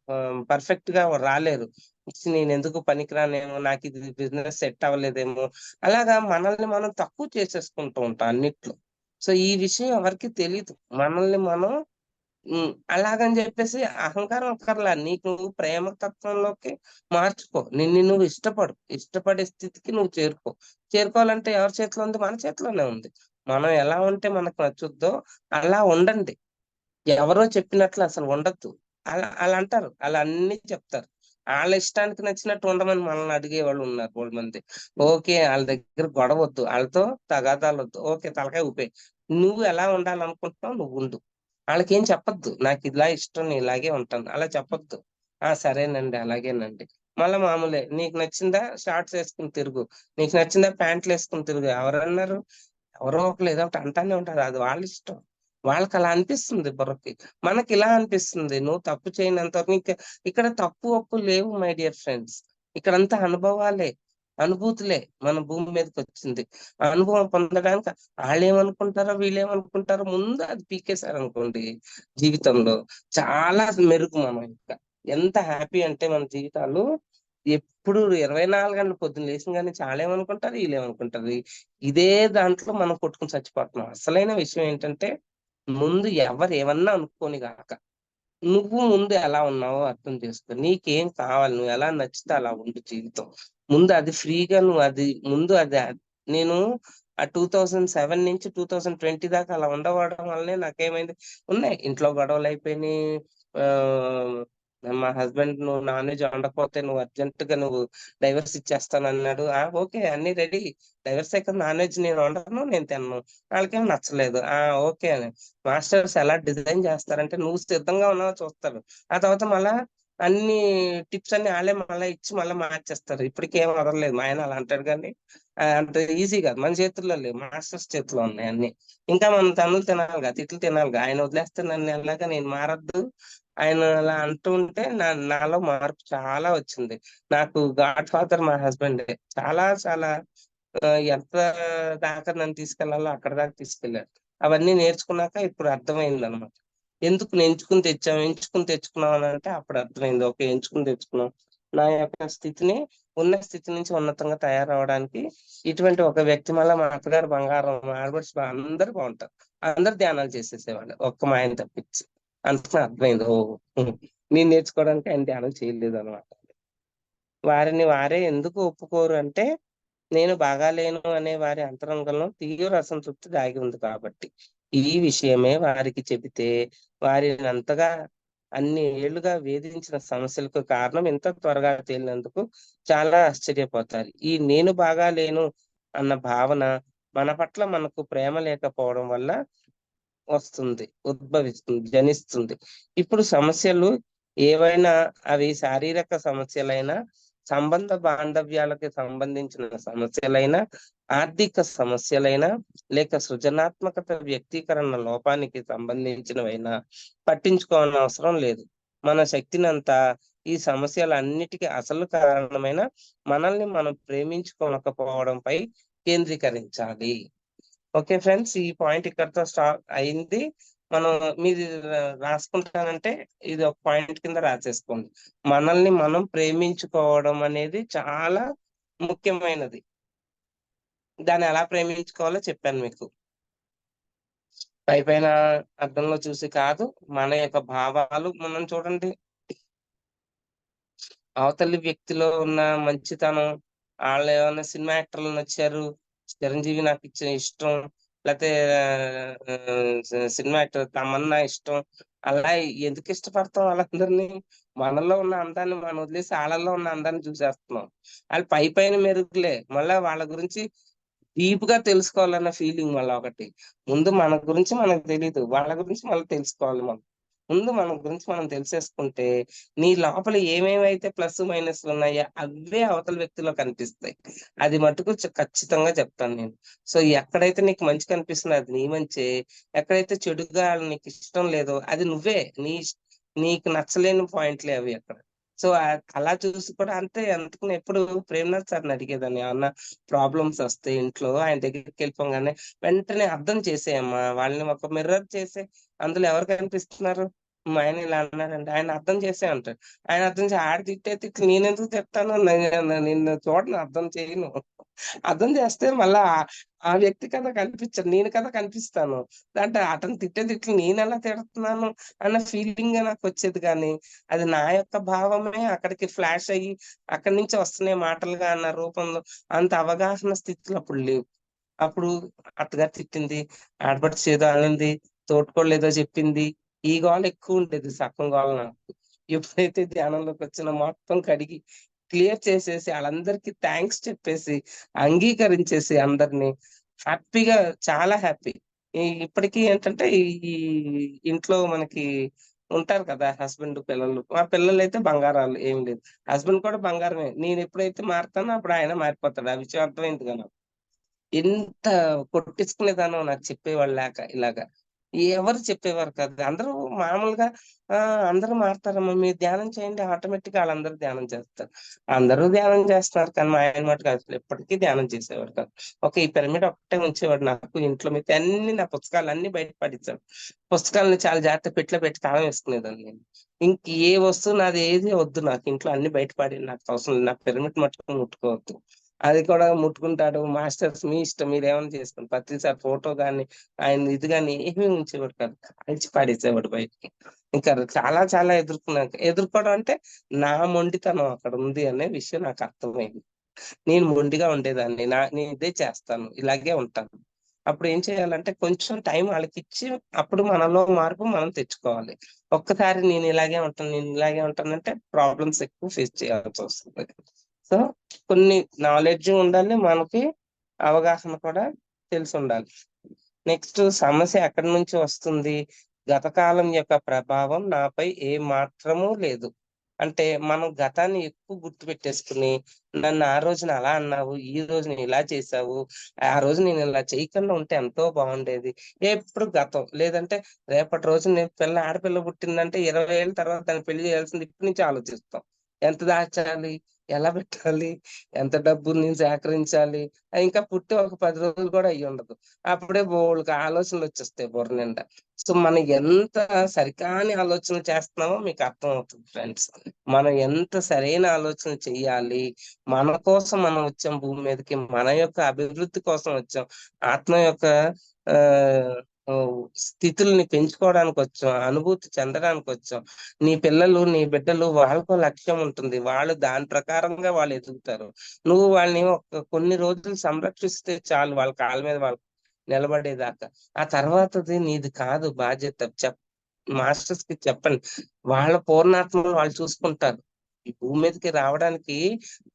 పర్ఫెక్ట్ గా రాలేరు. నేను ఎందుకు పనికిరానేమో, నాకు ఇది బిజినెస్ సెట్ అవ్వలేదేమో, అలాగా మనల్ని మనం తక్కువ చేసేసుకుంటూ ఉంటాం అన్నిట్లో. సో ఈ విషయం ఎవరికి తెలీదు. మనల్ని మనం అలాగని చెప్పేసి అహంకారం అక్కర్లా. నీకు నువ్వు ప్రేమ తత్వంలోకి మార్చుకో. నిన్ను నువ్వు ఇష్టపడే స్థితికి నువ్వు చేరుకోవాలంటే ఎవరి చేతిలో ఉంది? మన చేతిలోనే ఉంది. మనం ఎలా ఉంటే మనకు నచ్చుద్దో అలా ఉండండి. ఎవరో చెప్పినట్లు అసలు ఉండద్దు. అలా అంటారు. అలా అన్ని చెప్తారు. ఆళ్ళ ఇష్టానికి నచ్చినట్టు ఉండమని మనల్ని అడిగేవాళ్ళు ఉన్నారు బోలెడుమంది. ఓకే. ఆళ్ళ దగ్గర గొడవొద్దు. ఆళ్ళతో తగాదాలొద్దు. ఓకే. తలకాయ ఊపేయి. నువ్వు ఎలా ఉండాలనుకుంటున్నావు నువ్వుండు. ఆళ్ళకేం చెప్పొద్దు. నాకిలా ఇష్టం, నేను ఇలాగే ఉంటాను. అలా చెప్పొద్దు. ఆ! సరేనండి. అలాగేనండి. మళ్ళా మామూలే. నీకు నచ్చిందా షార్ట్స్ ఏసుకొని తిరుగు. నీకు నచ్చిందా ప్యాంట్లేసుకొని తిరుగు. ఎవరన్నారు? ఎవరో ఒకళ్ళు ఏదో ఒకటి అంటానే ఉంటారు. అది వాళ్ళిష్టం. వాళ్ళకలా అనిపిస్తుంది బుర్రకి. మనకిలా అనిపిస్తుంది. నువ్వు తప్పు చేయనంత వరకు ఇక్కడ తప్పు, ఒప్పు లేవు మై డియర్ ఫ్రెండ్స్. ఇక్కడంతా అనుభవాలే, అనుభూతులే మన భూమి మీదకొచ్చింది. ఆ అనుభవం పొందడానికి ఆళ్ళేమనుకుంటారో, వీళ్ళేమనుకుంటారో ముందు అది పీకేసారనుకోండి జీవితంలో, చాలా మెరుగు మనం ఇంకా. ఎంత హ్యాపీ అంటే మన జీవితాలు ఎప్పుడు 24 గంటలు పొద్దున్న లేసిన గాని ఆళ్ళేమనుకుంటారు, ఈళ్ళేమనుకుంటారు. ఇదే దాంట్లో మనం కొట్టుకొని చచ్చిపోతున్నాం. అసలైన విషయం ఏంటంటే, ముందు ఎవరు ఏమన్నా అనుకోని గాక, నువ్వు ముందు ఎలా ఉన్నావో అర్థం చేసుకో. నీకేం కావాలి? నువ్వు ఎలా నచ్చితే అలా ఉండు జీవితం. ముందు అది ఫ్రీగా నువ్వు అది ముందు అది నేను ఆ 2007 నుంచి 2020 దాకా అలా ఉండవడం వల్లనే నాకేమైంది, ఉన్నాయి. ఇంట్లో గొడవలయిపోయినియి. ఆహ్, మా హస్బెండ్ "నువ్వు నాన్ వెజ్ వండకపోతే నువ్వు డైవర్స్ ఇచ్చేస్తానన్నాడు." ఆ! ఓకే. అన్నీ రెడీ. డైవర్సే కదా! నాన్ వెజ్ నేను వండను, నేను తినను. ఆళ్ళకేమో నచ్చలేదు. ఆ! ఓకే. మాస్టర్స్ ఎలా డిజైన్ చేస్తారంటే, నువ్వు సిద్ధంగా ఉన్నావో చూస్తారు. ఆ తర్వాత మళ్ళా అన్ని టిప్స్ అన్ని ఆళ్ళే మళ్ళా ఇచ్చి మళ్ళా మార్చేస్తారు. ఇప్పటికేం వదలలేదు. మా ఆయన అలా అంటాడు గానీ, అంత ఈజీ కాదు. మన చేతుల్లో లేవు. మాస్టర్స్ చేతిలో ఉన్నాయి అన్నీ. ఇంకా మనం తన్నులు తినాలిగా, తిట్లు తినాలిగా. ఆయన వదిలేస్తే నన్ను ఎలాగా నేను మారొద్దు. ఆయన అలా అంటూ ఉంటే నాలో మార్పు చాలా వచ్చింది. నాకు గాడ్ ఫాదర్ మా హస్బెండే. చాలా చాలా ఎంత దాకా నన్ను తీసుకెళ్లాలో అక్కడి దాకా తీసుకెళ్లారు. అవన్నీ నేర్చుకున్నాక ఇప్పుడు అర్థమైందనమాట. ఎందుకు ఎంచుకొని తెచ్చుకున్నాం అనంటే అప్పుడు అర్థమైంది. ఓకే. ఎంచుకొని తెచ్చుకున్నాం. నా యొక్క స్థితిని ఉన్న స్థితి నుంచి ఉన్నతంగా తయారవ్వడానికి ఇటువంటి ఒక వ్యక్తి మళ్ళా మా అత్తగారు బంగారం, మా ఆడపడుచు అందరూ బావుంటారు. అందరూ ధ్యానాలు చేసేసేవాళ్ళు. ఒక్క మా ఆయన తప్పించి. అందుకని అర్థమైంది. ఓహ్! నేను నేర్చుకోవడానికి ఆయన ధ్యానం చేయలేదనమాట. వారిని వారే ఎందుకు ఒప్పుకోరు అంటే, నేను బాగాలేను అనే వారి అంతరంగంలో తీవ్ర అసంతృప్తి దాగి ఉంది కాబట్టి. ఈ విషయమే వారికి చెబితే, వారినంతగా అన్ని ఏళ్లుగా వేధించిన సమస్యలకు కారణం ఇంత త్వరగా తేలినందుకు చాలా ఆశ్చర్యపోతారు. ఈ నేను బాగాలేను అన్న భావన మన పట్ల మనకు ప్రేమ లేకపోవడం వల్ల జనిస్తుంది. ఇప్పుడు సమస్యలు ఏవైనా, అవి శారీరక సమస్యలైనా, సంబంధ బాంధవ్యాలకి సంబంధించిన సమస్యలైనా, ఆర్థిక సమస్యలైనా, లేక సృజనాత్మకత వ్యక్తీకరణ లోపానికి సంబంధించినవైనా పట్టించుకోనవసరం లేదు. మన శక్తినంతా ఈ సమస్యలన్నిటికీ అసలు కారణమైన మనల్ని మనం ప్రేమించుకోనకపోవడంపై కేంద్రీకరించాలి. Okay friends. ఈ పాయింట్ ఇక్కడితో అయింది. మనం మీది రాసుకుంటానంటే ఇది ఒక పాయింట్ కింద రాసేసుకోండి. మనల్ని మనం ప్రేమించుకోవడం అనేది చాలా ముఖ్యమైనది. దాన్ని ఎలా ప్రేమించుకోవాలో చెప్పాను మీకు. పైపైన అద్దంలో చూసి కాదు, మన యొక్క భావాలు మనం చూడండి. అవతలి వ్యక్తిలో ఉన్న మంచితనం, ఆళ్ళేమన్నా సినిమా యాక్టర్లు నచ్చారు. 'చిరంజీవి' నాకిచ్చే ఇష్టం. లేతే సినిమా యాక్టర్ తమన్నా ఇష్టం. అలా ఎందుకు ఇష్టపడతాం వాళ్ళందరినీ? మనలో ఉన్న అందాన్ని మనం వదిలేసి ఆళ్ళల్లో ఉన్న అందాన్ని చూసేస్తున్నాం. ఆళ్ళు పైపైన మెరుగులే. మళ్ళా వాళ్ళ గురించి డీప్‌గా తెలుసుకోవాలన్న ఫీలింగ్ మళ్ళా ఒకటి. ముందు మన గురించి మనకు తెలీదు. వాళ్ళ గురించి మళ్ళీ తెలుసుకోవాలి మనం. ముందు మన గురించి మనం తెలిసేసుకుంటే, నీ లోపల ఏమేమైతే ప్లస్, మైనస్‌లున్నాయో అవే అవతల వ్యక్తిలో కనిపిస్తాయి. అది మట్టుకు ఖచ్చితంగా చెప్తాను నేను. సో, ఎక్కడైతే నీకు మంచి కనిపిస్తుందో అది నీ మంచే. ఎక్కడైతే చెడుగా నీకిష్టం లేదో అది నువ్వే. నీకు నచ్చలేని పాయింట్‌లే అవి అక్కడ. సో, అలా చూసి కూడా అంతే అందుకని ఎప్పుడు ప్రేమనాథ్ సార్‌ని అడిగేదాన్ని. ఏమన్నా ప్రాబ్లమ్స్ వస్తే ఇంట్లో ఆయన దగ్గరికెళ్ళిపోగానే వెంటనే అర్థం చేసేయమ్మా. వాళ్ళని ఒక మిర్రర్ చేసి అందులో ఎవరు కనిపిస్తున్నారు? మా ఆయన ఇలా అన్నాడండి. ఆయన అర్థం చేసేయి అంటాడు. ఆయన అర్థం ఆడు తిట్టే తిట్లు నేనెందుకు తిడతాను? నిన్ను చూడను, అర్థం చేయను. అర్థం చేస్తే మళ్ళా ఆ వ్యక్తి కదా కనిపించరు. నేను కదా కనిపిస్తాను. అంటే అతను తిట్టే తిట్లు నేనెలా తిడుతున్నాను అన్న ఫీలింగే నాకొచ్చేది గానీ, అది నా యొక్క భావమే అక్కడికి ఫ్లాష్ అయ్యి, అక్కడి నుంచి వస్తున్నాయి మాటలుగా అన్న రూపంలో అంత అవగాహన స్థితిలో అప్పుడు లేవు. అప్పుడు అత్తగారు తిట్టింది, ఆడపడుచు ఏదో అనింది, తోటికోడలు ఏదో చెప్పింది. ఈ గోల ఎక్కువుండేది సగం గోల నాకు. ఎప్పుడైతే ధ్యానంలోకొచ్చానో మొత్తం కడిగి, క్లియర్ చేసేసి ఆళ్ళందరికీ థాంక్స్ చెప్పేసి, అంగీకరించేసి అందరిని హ్యాపీగా చాలా హ్యాపీ. ఇప్పటికి ఏంటంటే ఈ ఇంట్లో మనకి ఉంటారు కదా! హస్బెండ్, పిల్లలు. మా పిల్లలైతే బంగారాలు ఏమి లేదు. హస్బెండ్ కూడా బంగారమే. నేనెప్పుడైతే మారతానో అప్పుడు ఆయన మారిపోతాడు. ఆ విషయం అర్థమైందిగా నాకు. ఎంత కొట్టించుకునేదాన్నో నాకు చెప్పేవాళ్ళు లేక ఇలాగ. ఎవరు చెప్పేవారు కాదు. అందరూ మామూలుగా అందరూ మారతారమ్మా మీరు ధ్యానం చేయండి ఆటోమేటిక్‌గా ఆళ్ళందరూ ధ్యానం చేస్తారు. అందరూ ధ్యానం చేస్తున్నారు కానీ మా ఆయన మటుకు అసలు ఎప్పటికీ ధ్యానం చేసేవాడు కాదు. ఈ పిరమిడ్ ఒక్కటే ఉంచేవాడు నాకు ఇంట్లో మిగతా అన్ని నా పుస్తకాలన్నీ బయట పడేసాడు. పుస్తకాలను చాలా జాగ్రత్తగా పెట్టెలో పెట్టి తాళం వేసుకునేదాన్ని నేను. ఇంక ఏ వస్తువు నాది ఏది వద్దు నాకు ఇంట్లో అన్ని బయట పడేయండి నాకు అవసరం లేదు. నా పిరమిడ్ మట్టుకు ముట్టుకోవద్దు. అది కూడా ముట్టుకుంటాడు. మాస్టర్స్ మీ ఇష్టం మీరేమన్నా చేసుకోండి. ప్రతిసారి ఫోటో గాని, ఆయన ఇది గాని ఏమి ఉంచేవాడు కాదు. కాల్చి పాడేసేవాడు బయటికి. ఇంకా చాలా చాలా ఎదుర్కొన్నాక. ఎదుర్కోవడం అంటే నా మొండితనం అక్కడ ఉంది అనే విషయం నాకు అర్థమైంది. నేను మొండిగా ఉండేదాన్ని. నేను ఇదే చేస్తాను. ఇలాగే ఉంటాను. అప్పుడు ఏం చేయాలంటే కొంచెం టైం ఆళ్ళకిచ్చి అప్పుడు మనలో మార్పు మనం తెచ్చుకోవాలి. ఒక్కసారి నేను ఇలాగే ఉంటాను, నేను ఇలాగే ఉంటానంటే ప్రాబ్లమ్స్ ఎక్కువ ఫేస్ చేయాల్సొస్తది. సో, కొన్ని నాలెడ్జ్ ఉండాలి. మనకి అవగాహన కూడా తెలిసుండాలి. నెక్స్ట్ సమస్య ఎక్కడి నుంచి వస్తుంది? గత కాలం యొక్క ప్రభావం నాపై ఏ మాత్రమూ లేదు. అంటే మనం గతాన్ని ఎక్కువ గుర్తుపెట్టేసుకొని, నన్ను ఆ రోజున అలా అన్నావు, ఈ రోజు నువ్వు ఇలా చేశావు, ఆ రోజు నేను ఇలా చేయకుండా ఉంటే ఎంతో బాగుండేది. ఎప్పుడు గతం. లేదంటే రేపటి రోజున ఆడపిల్ల పుట్టిందంటే 20 ఏళ్ల తర్వాత దాన్ని పెళ్లి చేయాల్సింది ఇప్పటి నుంచి ఆలోచిస్తాం. ఎంత దాచాలి? ఎలా పెట్టాలి? ఎంత డబ్బుని సేకరించాలి? ఇంకా పుట్టి ఒక 10 రోజులు కూడా అయ్యుండదు. అప్పుడే బోలెడు ఆలోచనలొచ్చేస్తాయి బుర్ర నిండా. సో, మనం ఎంత సరికాని ఆలోచనలు చేస్తున్నామో మీకు అర్థమవుతుంది ఫ్రెండ్స్. మనం ఎంత సరైన ఆలోచన చెయ్యాలి. మన కోసం మనం వచ్చాం భూమి మీదకి. మన యొక్క అభివృద్ధి కోసం వచ్చాం. ఆత్మ యొక్క ఆహ్, స్థితుల్ని పెంచుకోవడానికొచ్చాం. అనుభూతి చెందడానికొచ్చాం. నీ బిడ్డలు వాళ్ళకో లక్ష్యం ఉంటుంది. వాళ్ళు దాని ప్రకారంగా వాళ్ళు ఎదుగుతారు. నువ్వు వాళ్ళని కొన్ని రోజులు సంరక్షిస్తే చాలు వాళ్ళ కాళ్ళ మీద వాళ్ళు నిలబడేదాకా. ఆ తర్వాతది నీది కాదు బాధ్యత. మాస్టర్స్‌కి చెప్పండి. వాళ్ళ పూర్ణాత్మను వాళ్ళు చూసుకుంటారు. ఈ భూమి మీదకి రావడానికి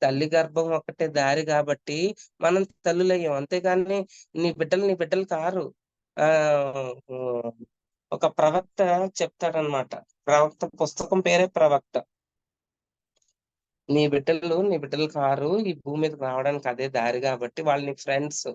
తల్లి గర్భం ఒక్కటే దారి గాబట్టి మనం తల్లులయ్యాం. అంతేగాని నీ బిడ్డలు కారు. హ్మ్. ఒక ప్రవక్త చెప్తాడన్నమాట. ప్రవక్త పుస్తకం పేరే ప్రవక్త. నీ బిడ్డలు కారు. ఈ భూమి మీదకి రావడానికి అదే దారి గాబట్టి వాళ్ళు నీ ఫ్రెండ్స్.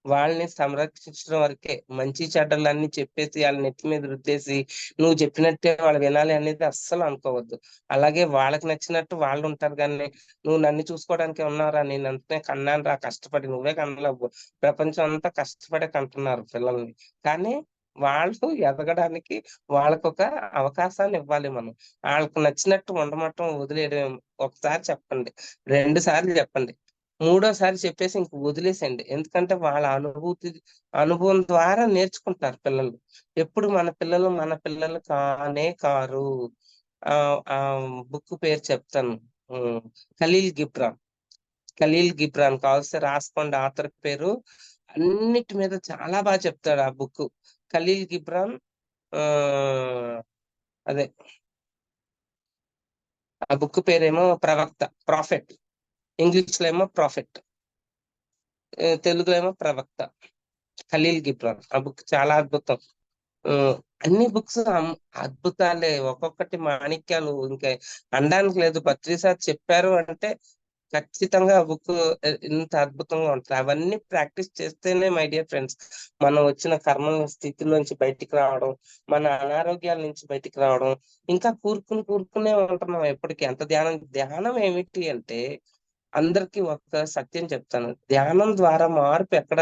వాళ్ళని సంరక్షించడం వరకే. మంచి చెడ్డలన్నీ చెప్పేసి ఆళ్ళ నెత్తి మీద రుద్దేసి, నువ్వు చెప్పినట్టే వాళ్ళు వినాలి అనేది అస్సలు అనుకోవద్దు. అలాగే వాళ్ళకి నచ్చినట్టు వాళ్ళుంటారు గానీ, నువ్వు నన్ను చూసుకోవడానికే ఉన్నావురా, నేనంతే కన్నానురా కష్టపడి. నువ్వే కనలేవు. ప్రపంచం అంతా కష్టపడే కంటున్నారు పిల్లల్ని. కానీ వాళ్ళు ఎదగడానికి వాళ్ళకొక అవకాశాన్నివ్వాలి మనం. ఆళ్ళకి నచ్చినట్టు ఉండమటం, వదిలేయడం ఒకసారి చెప్పండి. 2 సార్లు చెప్పండి. మూడోసారి చెప్పేసి ఇంక వదిలేసేయండి. ఎందుకంటే వాళ్ళ అనుభవం ద్వారా నేర్చుకుంటారు పిల్లలు. ఎప్పుడు మన పిల్లలు కానే కారు. బుక్ పేరు చెప్తాను. హ్మ్. 'ఖలీల్ గిబ్రాన్'. 'ఖలీల్ గిబ్రాన్' కావాల్సితే రాసుకోండి ఆథర్ పేరు. అన్నిటి మీద చాలా చెప్తాడు ఆ బుక్కు. 'ఖలీల్ గిబ్రాన్' ఆహ్ అదే ఆ బుక్ పేరేమో ప్రవక్త, ప్రాఫెట్. ఇంగ్లీష్ లో ఏమో ప్రాఫెట్, తెలుగులో ఏమో ప్రవక్త. ఖలీల్ గిబ్రాన్. ఆ బుక్ చాలా అద్భుతం. అన్ని బుక్స్ అద్భుతాలే, ఒక్కొక్కటి మాణిక్యాలు. ఇంకా అనడానికి లేదు. పత్రిసార్ చెప్పారు అంటే ఖచ్చితంగా ఆ బుక్ ఇంత అద్భుతంగా ఉంటుంది. అవన్నీ ప్రాక్టీస్ చేస్తేనే మై డియర్ ఫ్రెండ్స్, మనం వచ్చిన కర్మ స్థితిలోంచి బయటికి రావడం, మన అనారోగ్యాల నుంచి బయటికి రావడం. ఇంకా కూరుకునే ఉంటున్నాం ఎప్పటికీ. ఎంత ధ్యానం, ధ్యానం ఏమిటి అంటే, అందరికి ఒక సత్యం చెప్తాను. ధ్యానం ద్వారా మార్పు ఎక్కడ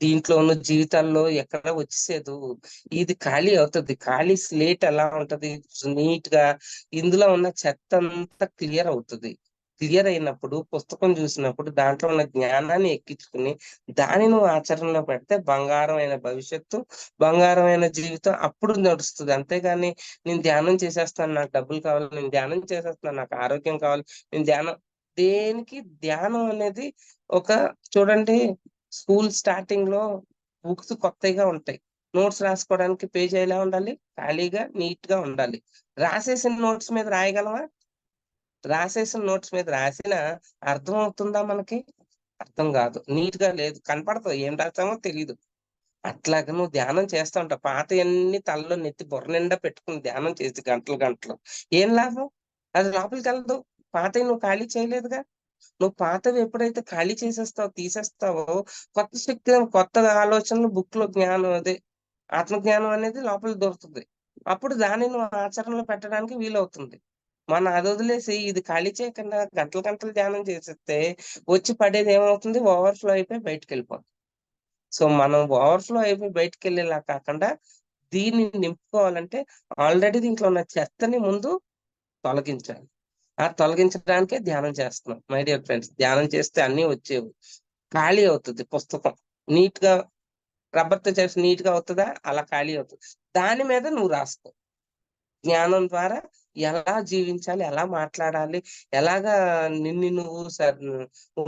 దీంట్లో ఉన్న జీవితాల్లో ఎక్కడ వచ్చేసేదు. ఇది ఖాళీ అవుతుంది. ఖాళీ స్లేట్ ఎలా ఉంటది, నీట్ గా ఇందులో ఉన్న చెత్త అంతా క్లియర్ అవుతుంది. క్లియర్ అయినప్పుడు పుస్తకం చూసినప్పుడు దాంట్లో ఉన్న జ్ఞానాన్ని ఎక్కించుకుని దాన్ని నువ్వు ఆచరణలో పెడితే బంగారమైన భవిష్యత్తు, బంగారమైన జీవితం అప్పుడు నడుస్తుంది. అంతేగాని నేను ధ్యానం చేసేస్తాను, నాకు డబ్బులు కావాలి, నేను ధ్యానం చేసేస్తాను, నాకు ఆరోగ్యం కావాలి, నేను ధ్యానం దేనికి. ధ్యానం అనేది ఒక, చూడండి, స్కూల్ స్టార్టింగ్ లో బుక్స్ కొత్తగా ఉంటాయి. నోట్స్ రాసుకోవడానికి పేజ్ ఎలా ఉండాలి, ఖాళీగా నీట్ గా ఉండాలి. రాసేసిన నోట్స్ మీద రాయగలవా? రాసేసిన నోట్స్ మీద రాసిన అర్థం అవుతుందా మనకి? అర్థం కాదు. నీట్ గా లేదు, కనపడతావు, ఏం రాసామో తెలియదు. అట్లాగా నువ్వు ధ్యానం చేస్తా ఉంటావు. పాత అన్ని తలలో నెత్తి బుర్ర నిండా పెట్టుకుని ధ్యానం చేసి గంటలు గంటలు ఏం లాభం? అది లోపలికి వెళ్ళదు. పాతవి నువ్వు ఖాళీ చేయలేదుగా. నువ్వు పాతవి ఎప్పుడైతే ఖాళీ చేసేస్తావో, తీసేస్తావో, కొత్త శక్తి, కొత్త ఆలోచనలు, బుక్ లో జ్ఞానం, అదే ఆత్మజ్ఞానం అనేది లోపల దొరుకుతుంది. అప్పుడు దాన్ని నువ్వు ఆచరణలో పెట్టడానికి వీలవుతుంది. మనం అది వదిలేసి ఇది ఖాళీ చేయకుండా గంటలు గంటలు ధ్యానం చేసేస్తే వచ్చి పడేది ఏమవుతుంది, ఓవర్ఫ్లో అయిపోయి బయటకు వెళ్ళిపోతుంది. సో మనం ఓవర్ఫ్లో అయిపోయి బయటకు వెళ్ళేలా కాకుండా దీన్ని నింపుకోవాలంటే ఆల్రెడీ దీంట్లో ఉన్న చెత్తని ముందు తొలగించాలి. ఆ తొలగించడానికే ధ్యానం చేస్తున్నాం మై డియర్ ఫ్రెండ్స్. ధ్యానం చేస్తే అన్ని వచ్చేవి. ఖాళీ అవుతుంది పుస్తకం, నీట్ గా రబ్బర్ తో చేసి నీట్ గా అవుతుందా, అలా ఖాళీ అవుతుంది. దాని మీద నువ్వు రాసుకో. జ్ఞానం ద్వారా ఎలా జీవించాలి, ఎలా మాట్లాడాలి, ఎలాగా నిన్ను నువ్వు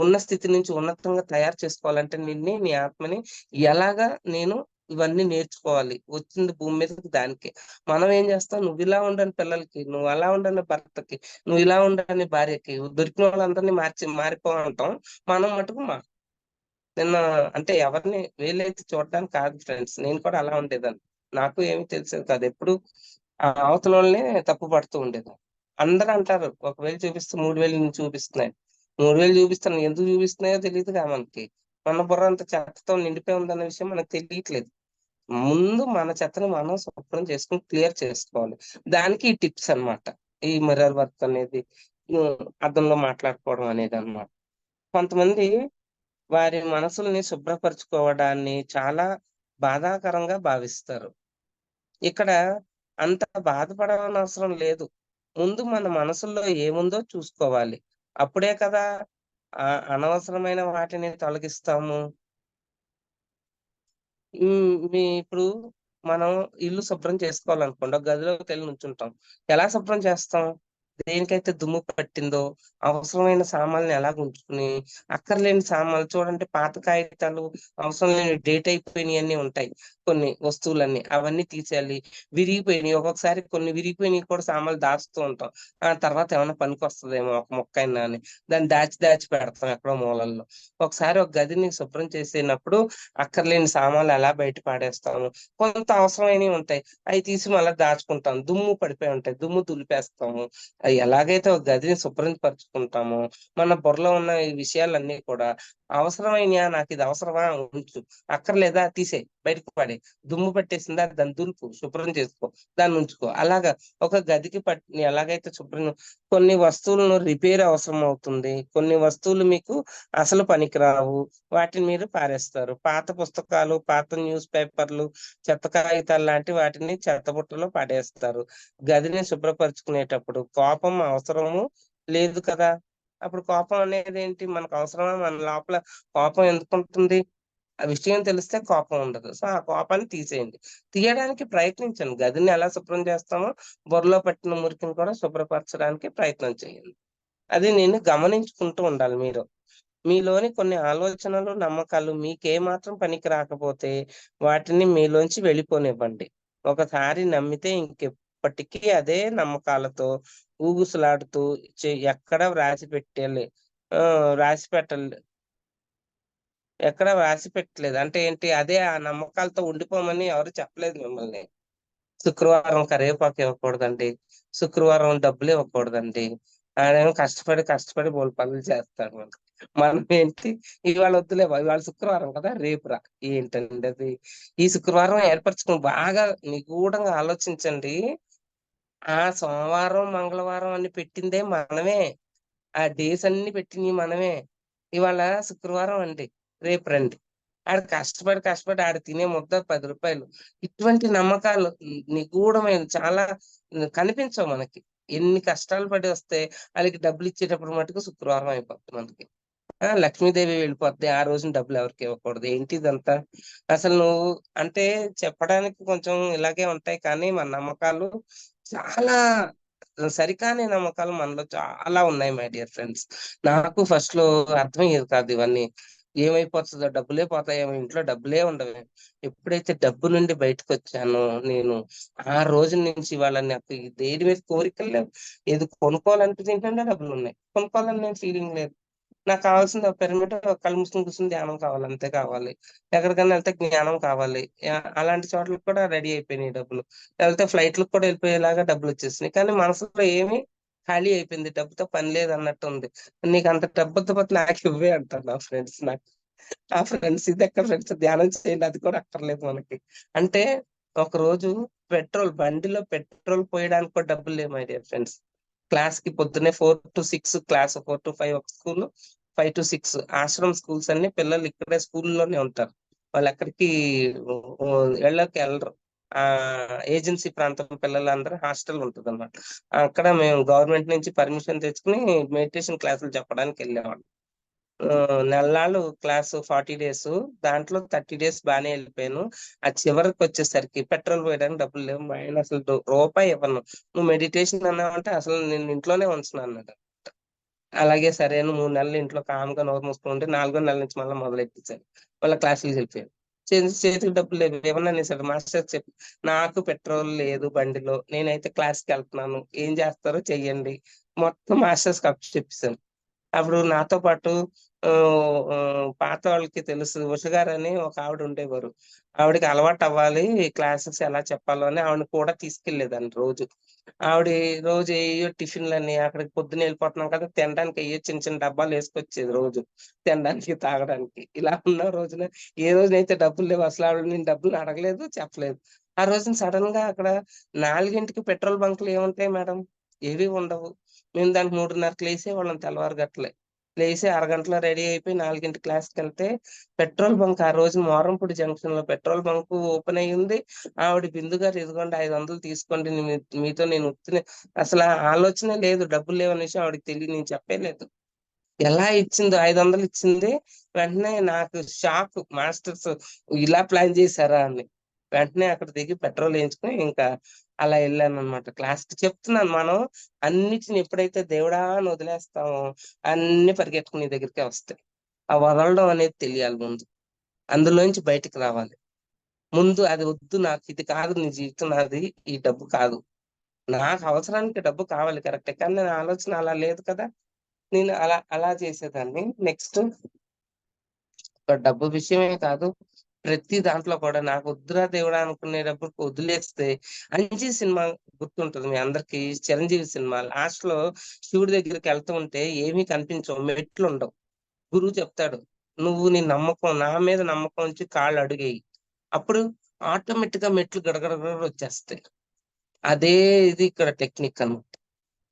ఉన్న స్థితి నుంచి ఉన్నతంగా తయారు చేసుకోవాలంటే నీ ఆత్మని ఎలాగా నేను ఇవన్నీ నేర్చుకోవాలి. వచ్చింది భూమి మీదకి దానికే. మనం ఏం చేస్తాం, నువ్వు ఇలా ఉండని పిల్లలకి, నువ్వు అలా ఉండని భర్తకి, నువ్వు ఇలా ఉండని భార్యకి, దొరికిన వాళ్ళందరినీ మారిపోమంటాం. మనం మటుకు నిన్న, అంటే ఎవరిని వేలైతే చూడడానికి కాదు ఫ్రెండ్స్, నేను కూడా అలా ఉండేదాన్ని. నాకు ఏమి తెలిసేది కాదు. ఎప్పుడు ఆ అవతల వాళ్ళనే తప్పు పడుతూ ఉండేది. అందరూ అంటారు 1,000 చూపిస్తే 3,000 నేను చూపిస్తున్నాయి. 3,000 చూపిస్తాను, ఎందుకు చూపిస్తున్నాయో తెలియదుగా మనకి. మన బుర్ర అంత చెత్తతో నిండిపోయి ఉందన్న విషయం మనకు తెలియట్లేదు. ముందు మన చెత్తని మనం శుభ్రం చేసుకుని క్లియర్ చేసుకోవాలి. దానికి ఈ టిప్స్ అన్నమాట. ఈ మిర్రర్ వర్క్ అనేది, అద్దంలో మాట్లాడుకోవడం అనేది అన్నమాట. కొంతమంది వారి మనసుల్ని శుభ్రపరచుకోవడాన్ని చాలా బాధాకరంగా భావిస్తారు. ఇక్కడ అంత బాధపడాలని అవసరం లేదు. ముందు మన మనసుల్లో ఏముందో చూసుకోవాలి. అప్పుడే కదా అనవసరమైన వాటిని తొలగిస్తాము. ఇప్పుడు మనం ఇల్లు శుభ్రం చేసుకోవాలనుకోండి, ఒక గదిలోకెళ్ళి నుంచుంటాం. ఎలా శుభ్రం చేస్తాం? దేనికైతే దుమ్ము పట్టిందో అవసరమైన సామాన్లు ఎలా ఉంచుకుని, అక్కర్లేని సామాన్లు చూడండి, పాత కాగితాలు, అవసరం లేని డేట్ అయిపోయినవి అన్ని ఉంటాయి. కొన్ని వస్తువులన్నీ అవన్నీ తీసేయాలి. విరిగిపోయినాయి, ఒక్కొక్కసారి కొన్ని విరిగిపోయినవి కూడా సామాన్లు దాచుతూ ఉంటాం. ఆ తర్వాత ఏమైనా పనికి వస్తుందేమో ఒక మొక్కైనా అని దాన్ని దాచి దాచి పెడతాం ఎక్కడో మూలల్లో. ఒకసారి ఒక గదిని శుభ్రం చేసినప్పుడు అక్కర్లేని సామాన్లు ఎలా బయట పాడేస్తాము. కొంత అవసరమైనవి ఉంటాయి, అవి తీసి మళ్ళీ దాచుకుంటాం. దుమ్ము పడిపోయి ఉంటాయి, దుమ్ము దులిపేస్తాము. అది ఎలాగైతే ఒక గదిని శుభ్రం పరుచుకుంటామో, మన బుర్రలో ఉన్న ఈ విషయాలన్నీ కూడా అవసరమైనయా, నాకు ఇది అవసరమా ఉంచు, అక్కర్లేదా తీసేయ్, బయటకు పడే, దుమ్ము పట్టేసిందా దాన్ని దులుపు, శుభ్రం చేసుకో, దాన్ని ఉంచుకో. అలాగా ఒక గదికి ఎలాగైతే శుభ్రం, కొన్ని వస్తువులను రిపేర్ అవసరం అవుతుంది, కొన్ని వస్తువులు మీకు అసలు పనికిరావు, వాటిని మీరు పారేస్తారు. పాత పుస్తకాలు, పాత న్యూస్ పేపర్లు, చెత్త కాగితాలు లాంటి వాటిని చెత్తబుట్టలో పడేస్తారు. గదిని శుభ్రపరచుకునేటప్పుడు కోపం అవసరము లేదు కదా. అప్పుడు కోపం అనేది ఏంటి, మనకు అవసరమా? మన లోపల కోపం ఎందుకు ఉంటుంది? ఆ విషయం తెలిస్తే కోపం ఉండదు. సో ఆ కోపాన్ని తీసేయండి. తీయడానికి ప్రయత్నించండి. గదిని ఎలా శుభ్రం చేస్తామో బుర్రలో పట్టిన మురికిని కూడా శుభ్రపరచడానికి ప్రయత్నం చేయండి. అది నేను గమనించుకుంటూ ఉండాలి మీరు. మీలోని కొన్ని ఆలోచనలు, నమ్మకాలు మీకేమాత్రం పనికి రాకపోతే వాటిని మీలోంచి వెళ్ళిపోనివ్వండి. ఒకసారి నమ్మితే ఎప్పటికీ అదే నమ్మకాలతో ఊగుసలాడుతూ ఎక్కడ రాసి పెట్టలే ఎక్కడ రాసి పెట్టలేదు. అంటే ఏంటి, అదే ఆ నమ్మకాలతో ఉండిపోమని ఎవరు చెప్పలేదు మిమ్మల్ని. శుక్రవారం కరివేపాకు ఇవ్వకూడదండి. శుక్రవారం డబ్బులు ఇవ్వకూడదండి. ఆడేమో కష్టపడి బోలెడు పనులు చేస్తాడు మనకి. మనం ఏంటి, ఇవాళ వద్దులే ఇవాళ శుక్రవారం కదా రేపు రా. ఏంటండి అది? ఈ శుక్రవారం ఏర్పరచుకొని బాగా నిగూఢంగా ఆలోచించండి. ఆ సోమవారం, మంగళవారం అని పెట్టిందే మనమే. ఆ డేస్ అన్ని పెట్టినయి మనమే. ఇవాళ శుక్రవారం అండి. రేపు రండి. ఆడు కష్టపడి ఆడు తినే ముద్ద రూ. 10. ఇటువంటి నమ్మకాలు నిగూఢమైన చాలా కనిపించవు మనకి. ఎన్ని కష్టాలు పడి వస్తే ఆళ్ళకి డబ్బులిచ్చేటప్పుడు మటుకు శుక్రవారం అయిపోద్ది మనకి. లక్ష్మీదేవి వెళ్ళిపోద్ది. ఆ రోజున డబ్బులు ఎవరికీ ఇవ్వకూడదు. ఏంటి ఇదంతా? అసలు నువ్వు అంటే చెప్పడానికి కొంచెం ఇలాగే ఉంటాయి కానీ మన నమ్మకాలు చాలా సరికాని నమ్మకాలు మనలో చాలా ఉన్నాయి మై డియర్ ఫ్రెండ్స్. నాకు ఫస్ట్‌లో అర్థమయ్యేది కాదు ఇవన్నీ. ఏమైపోతదో, డబ్బులే పోతాయేమో, ఇంట్లో డబ్బులే ఉండవు. ఎప్పుడైతే డబ్బు నుండి బయటకొచ్చానో నేను, ఆ రోజు నుంచి ఇవాళ నాకు దేని మీద కోరికలు లేవు. ఏది కొనుక్కోవాలనిపిస్తే ఏంటంటే డబ్బులున్నాయి. కొనుక్కోవాలని నేను ఫీలింగ్ లేదు. నాకు కావాల్సింది ఒక పిరమిడ్, కళ్ళు మూసుకొని కూర్చొని ధ్యానం కావాలి, అంతే కావాలి. ఎక్కడికన్నా ఎళ్తే జ్ఞానం కావాలి. అలాంటి చోట్లకి కూడా రెడీ అయిపోయినాయి డబ్బులు. ఎళ్తే ఫ్లైట్‌లకి కూడా ఎళ్ళిపోయేలాగా డబ్బులొచ్చేసినాయి. కానీ మనసులో ఏమి ఖాళీ అయిపోయింది. డబ్బుతో పని లేదన్నట్టుంది. "నీకంత డబ్బొద్దు పోతే నాకివ్వే" అంటారు నా ఫ్రెండ్స్ నాకు. ఆ ఫ్రెండ్స్ ఇదెక్కడ ఫ్రెండ్స్, ధ్యానం చేయండి అది కూడా అక్కర్లేదు మనకి. అంటే ఒకరోజు బండిలో పెట్రోల్ పోయడానికి కూడా డబ్బులు లేవు మై డియర్ ఫ్రెండ్స్. క్లాస్‌కి పొద్దున్నే 4-6 క్లాస్, 4-5 ఒక స్కూలు, 5-6 ఆశ్రమ్ స్కూల్స్ అన్ని పిల్లలు ఇక్కడే స్కూల్‌లోనే ఉంటారు. వాళ్ళెక్కడికి ఎళ్ళరు. ఏజెన్సీ ప్రాంతం పిల్లలందరూ హాస్టల్ ఉంటదన్నమాట. అక్కడ మేము గవర్నమెంట్ నుంచి పర్మిషన్ తెచ్చుకొని మెడిటేషన్ క్లాసులు చెప్పడానికెళ్ళేవాళ్ళం. నెలనాళ్ళు క్లాసు 40 డేసు. దాంట్లో 30 డేస్ బానే ఎళ్ళిపోయాను. ఆ చివరికొచ్చేసరికి పెట్రోల్ పోయడానికి డబ్బులు లేవు. మా ఆయన అసలు రూపాయి ఇవ్వను. "నువ్వు మెడిటేషన్ అన్నావంటే అసలు నిన్ను ఇంట్లోనే ఉంచను" అన్నాడు. అలాగే సరే అని 3 నెలలు ఇంట్లో కామ్‌గా నోరు మూసుకొని ఉంటే, నాలుగో నెల నుంచి మళ్ళా మొదలెట్టేసాను. మళ్ళా క్లాసులకెళ్ళిపోయాను. చేతికి డబ్బులు లేవు. ఇవ్వననేసాడు. మాస్టర్ చెప్పి, "నాకు పెట్రోల్ లేదు బండిలో. నేనైతే క్లాస్‌కెళ్తున్నాను. ఏం చేస్తారో చెయ్యండి." మొత్తం మాస్టర్స్‌కి అప్పచెప్పేసాను. అప్పుడు నాతో పాటు పాతోళ్ళకి తెలుసు. ఉష గారని ఒక ఆవిడ ఉండేవారు. ఆవిడకి అలవాటవ్వాలి క్లాసెస్ ఎలా చెప్పాలో అని ఆవిడని కూడా తీసుకెళ్ళేదాన్ని రోజు. ఆవిడ రోజు ఏయో టిఫిన్‌లని అక్కడికి పొద్దున్నే ఎళ్ళిపోతున్నాం కదా! తినడానికి ఎయ్యో చిన్న చిన్న డబ్బాలేసుకొచ్చేది రోజు. తినడానికి, తాగడానికి. ఇలా ఉన్న రోజున ఏ రోజునైతే డబ్బులు లేవో అసలు ఆవిడ నేను డబ్బులు అడగలేదు, చెప్పలేదు. ఆ రోజున సడెన్‌గా అక్కడ 4కి పెట్రోల్ బంక్‌లు ఏముంటాయి మేడం? ఏవి ఉండవు. మేము దానికి 3:30కి లేసేవాళ్ళం తెల్లవారు గట్లే. లేసి అరగంటలో రెడీ అయిపోయి 4 క్లాస్‌కెళ్తే పెట్రోల్ బంక్ ఆ రోజు మోరంపూడి జంక్షన్‌లో పెట్రోల్ బంకు ఓపెన్ అయ్యుంది. ఆవిడ బిందు గారు ఇదిగోండి 500 తీసుకోండి మీతో నేను ఉత్తినే అసల ఆలోచనే లేదు. డబ్బులు లేవన్న విషయం ఆవిడకి తెలీదు. నేను చెప్పేలేదు. ఎలా ఇచ్చిందో 500 ఇచ్చింది. వెంటనే నాకు షాకు. మాస్టర్స్ ఇలా ప్లాన్ చేసారా అని. వెంటనే అక్కడ దిగి పెట్రోల్ ఎయించుకొని ఇంకా అలా ఎళ్ళాననమాట క్లాస్‌కి. చెప్తున్నాను మనం అన్నిటిని ఎప్పుడైతే దేవుడా అని వదిలేస్తామో అన్నీ పరిగెట్టుకొని నీ దగ్గరికే వస్తాయి. ఆ వదలడం అనేది తెలియాలి ముందు. అందులోంచి బయటికి రావాలి. ముందు అది వద్దు, నాకు ఇది కాదు నీ జీవితం నాది, ఈ డబ్బు కాదు. నాకు అవసరానికి డబ్బు కావాలి కరెక్టే. కానీ నా ఆలోచన అలా లేదు కదా! నేను అలా చేసేదాన్ని. నెక్స్ట్ డబ్బు విషయమే కాదు. ప్రతి దాంట్లో కూడా నాకొద్దురా దేవుడా అనుకునేటప్పటికి వదిలేస్తే 'అంజి' సినిమా గుర్తుంటది మీ అందరికి. 'చిరంజీవి' సినిమా. లాస్ట్‌లో శివుడి దగ్గరికెళ్తూ ఉంటే ఏమీ కనిపించవు. మెట్లుండవు. గురువు చెప్తాడు. "నువ్వు నీ నమ్మకం నా మీద నమ్మకం ఉంచి కాళ్ళు అడుగెయ్యి." అప్పుడు ఆటోమేటిక్‌గా మెట్లు గడగడ వచ్చేస్తాయి. అదే ఇది ఇక్కడ టెక్నిక్ అన్నమాట.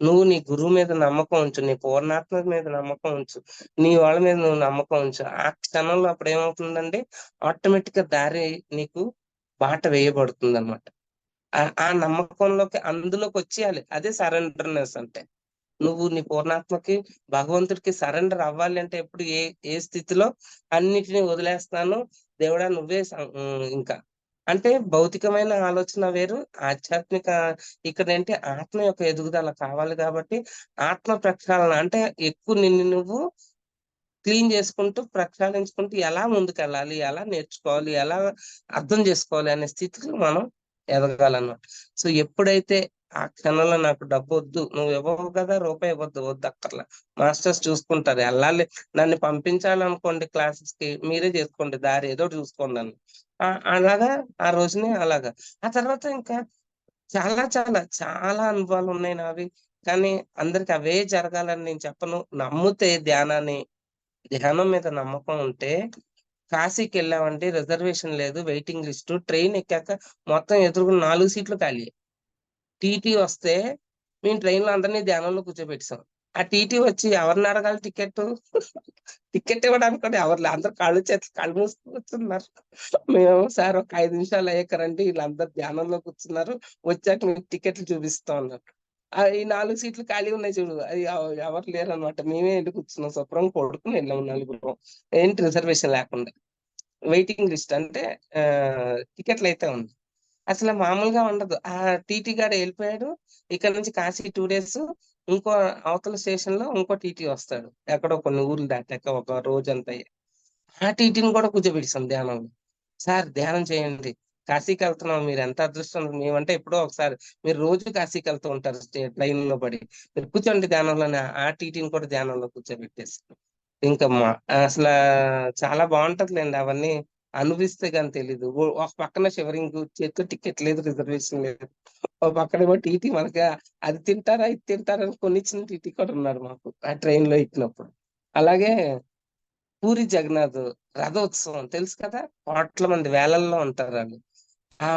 నువ్వు నీ గురువు మీద నమ్మకం ఉంచు. నీ పూర్ణాత్మ మీద నమ్మకం ఉంచు. నీ వాళ్ళ మీద నువ్వు నమ్మకం ఉంచు. ఆ క్షణంలో అప్పుడేమవుతుందంటే ఆటోమేటిక్‌గా దారి నీకు బాట వేయబడుతుందన్నమాట. ఆ నమ్మకంలోకి అందులోకొచ్చేయాలి. అదే సరెండర్‌నెస్ అంటే. నువ్వు నీ పూర్ణాత్మకి, భగవంతుడికి సరెండర్ అవ్వాలి అంటే ఎప్పుడు ఏ స్థితిలో అన్నిటిని వదిలేస్తాను. దేవుడా నువ్వే ఇంకా. అంటే భౌతికమైన ఆలోచన వేరు. ఆధ్యాత్మిక ఇక్కడేంటి ఆత్మ యొక్క ఎదుగుదల కావాలి కాబట్టి, ఆత్మ ప్రక్షాళన అంటే ఎక్కువ నిన్ను నువ్వు క్లీన్ చేసుకుంటూ, ప్రక్షాళించుకుంటూ ఎలా ముందుకెళ్ళాలి? ఎలా నేర్చుకోవాలి? ఎలా అర్థం చేసుకోవాలి? అనే స్థితికి మనం ఎదగాలన్నమాట. సో, ఎప్పుడైతే ఆ క్షణంలో నాకు డబ్బొద్దు. నువ్వు ఇవ్వవు కదా! రూపాయి ఇవ్వద్దు. వద్దక్కర్లా. మాస్టర్స్ చూసుకుంటారు. ఎళ్ళాలి నన్ను పంపించాలనుకోండి క్లాసెస్‌కి మీరే చేసుకోండి దారి ఏదోకటి చూసుకోండని. అలాగా ఆ రోజుని అలాగా. ఆ తర్వాత ఇంకా చాలా చాలా చాలా అనుభవాలున్నాయి నావి. కానీ అందరికి అవే జరగాలని నేను చెప్పను. నమ్మితే ధ్యానాన్ని, ధ్యానం మీద నమ్మకం ఉంటే కాశీకెళ్ళామండి. రిజర్వేషన్ లేదు. Waiting list. ట్రైన్ ఎక్కాక మొత్తం ఎదురుగుండా 4 సీట్లు ఖాళీయే. టీటీ వస్తే మేము ట్రైన్‌లో అందరిని ధ్యానంలో కూర్చోబెట్టేసాం. ఆ టీటీ వచ్చి ఎవరిని అడగాలి టికెట్టు? టికెట్ ఇవ్వడానికి కూడా ఎవరు లే. అందరూ కాళ్ళు చేతులు కళ్ళు మూసుకొని కూర్చున్నారు. మేము సార్ ఒక 5 నిమిషాలు అయ్యాక రండి ఈళ్ళందరూ ధ్యానంలో కూర్చున్నారు. వచ్చాక మీకు టికెట్లు చూపిస్తాం అన్నారు. ఈ 4 సీట్లు ఖాళీగా ఉన్నాయి చూడు. అది ఎవరు లేరనమాట. మేమే ఎళ్లి కూర్చున్నాం. శుభ్రంగా పడుకొని ఎళ్ళాం నలుగురం. ఏంటి రిజర్వేషన్ లేకుండా. వెయిటింగ్ లిస్ట్ అంటే టికెట్లయితే ఉంది. అసల మామూలుగా ఉండదు. టీటీ గాడు ఎళ్ళిపోయాడు. ఇక్కడి నుంచి కాశీ 2 డేసు. ఇంకో అవతల స్టేషన్‌లో ఇంకో టీటీ వస్తాడు. ఎక్కడో కొన్ని ఊర్లు దాటాక ఒక రోజంతా అయ్యాక. ఆ టీటీని కూడా కూర్చోబెట్టేసాం ధ్యానంలో. సార్ ధ్యానం చేయండి. కాశీకెళ్తున్నాం మీరెంత అదృష్టం మేమంటే ఎప్పుడో ఒకసారి. మీరు రోజు కాశీకెళ్తూ ఉంటారు ట్రైన్‌లో పడి. మీరు కూర్చోండి ధ్యానంలోని ఆ టీటీని కూడా ధ్యానంలో కూర్చోబెట్టేసాం. ఇంకా అసలా చాలా బావుంటదిలెండి అవన్నీ అనుభవిస్తే గాని తెలీదు. ఒక పక్కన షివరింగు, చేత్తో టికెట్ లేదు, రిజర్వేషన్ లేదు. ఓ పక్కనేమో టీటీ మనకి అది తింటారా, ఇది తింటారా అని కొనిచ్చిన టీటీ కూడా ఉన్నాడు మాకు. ఆ ట్రైన్‌లో ఎక్కినప్పుడు. అలాగే పూరి జగన్నాథ్ రథోత్సవం తెలుసు కదా! కోట్ల మంది వేలల్లో ఉంటారాళ్ళు. ఆ!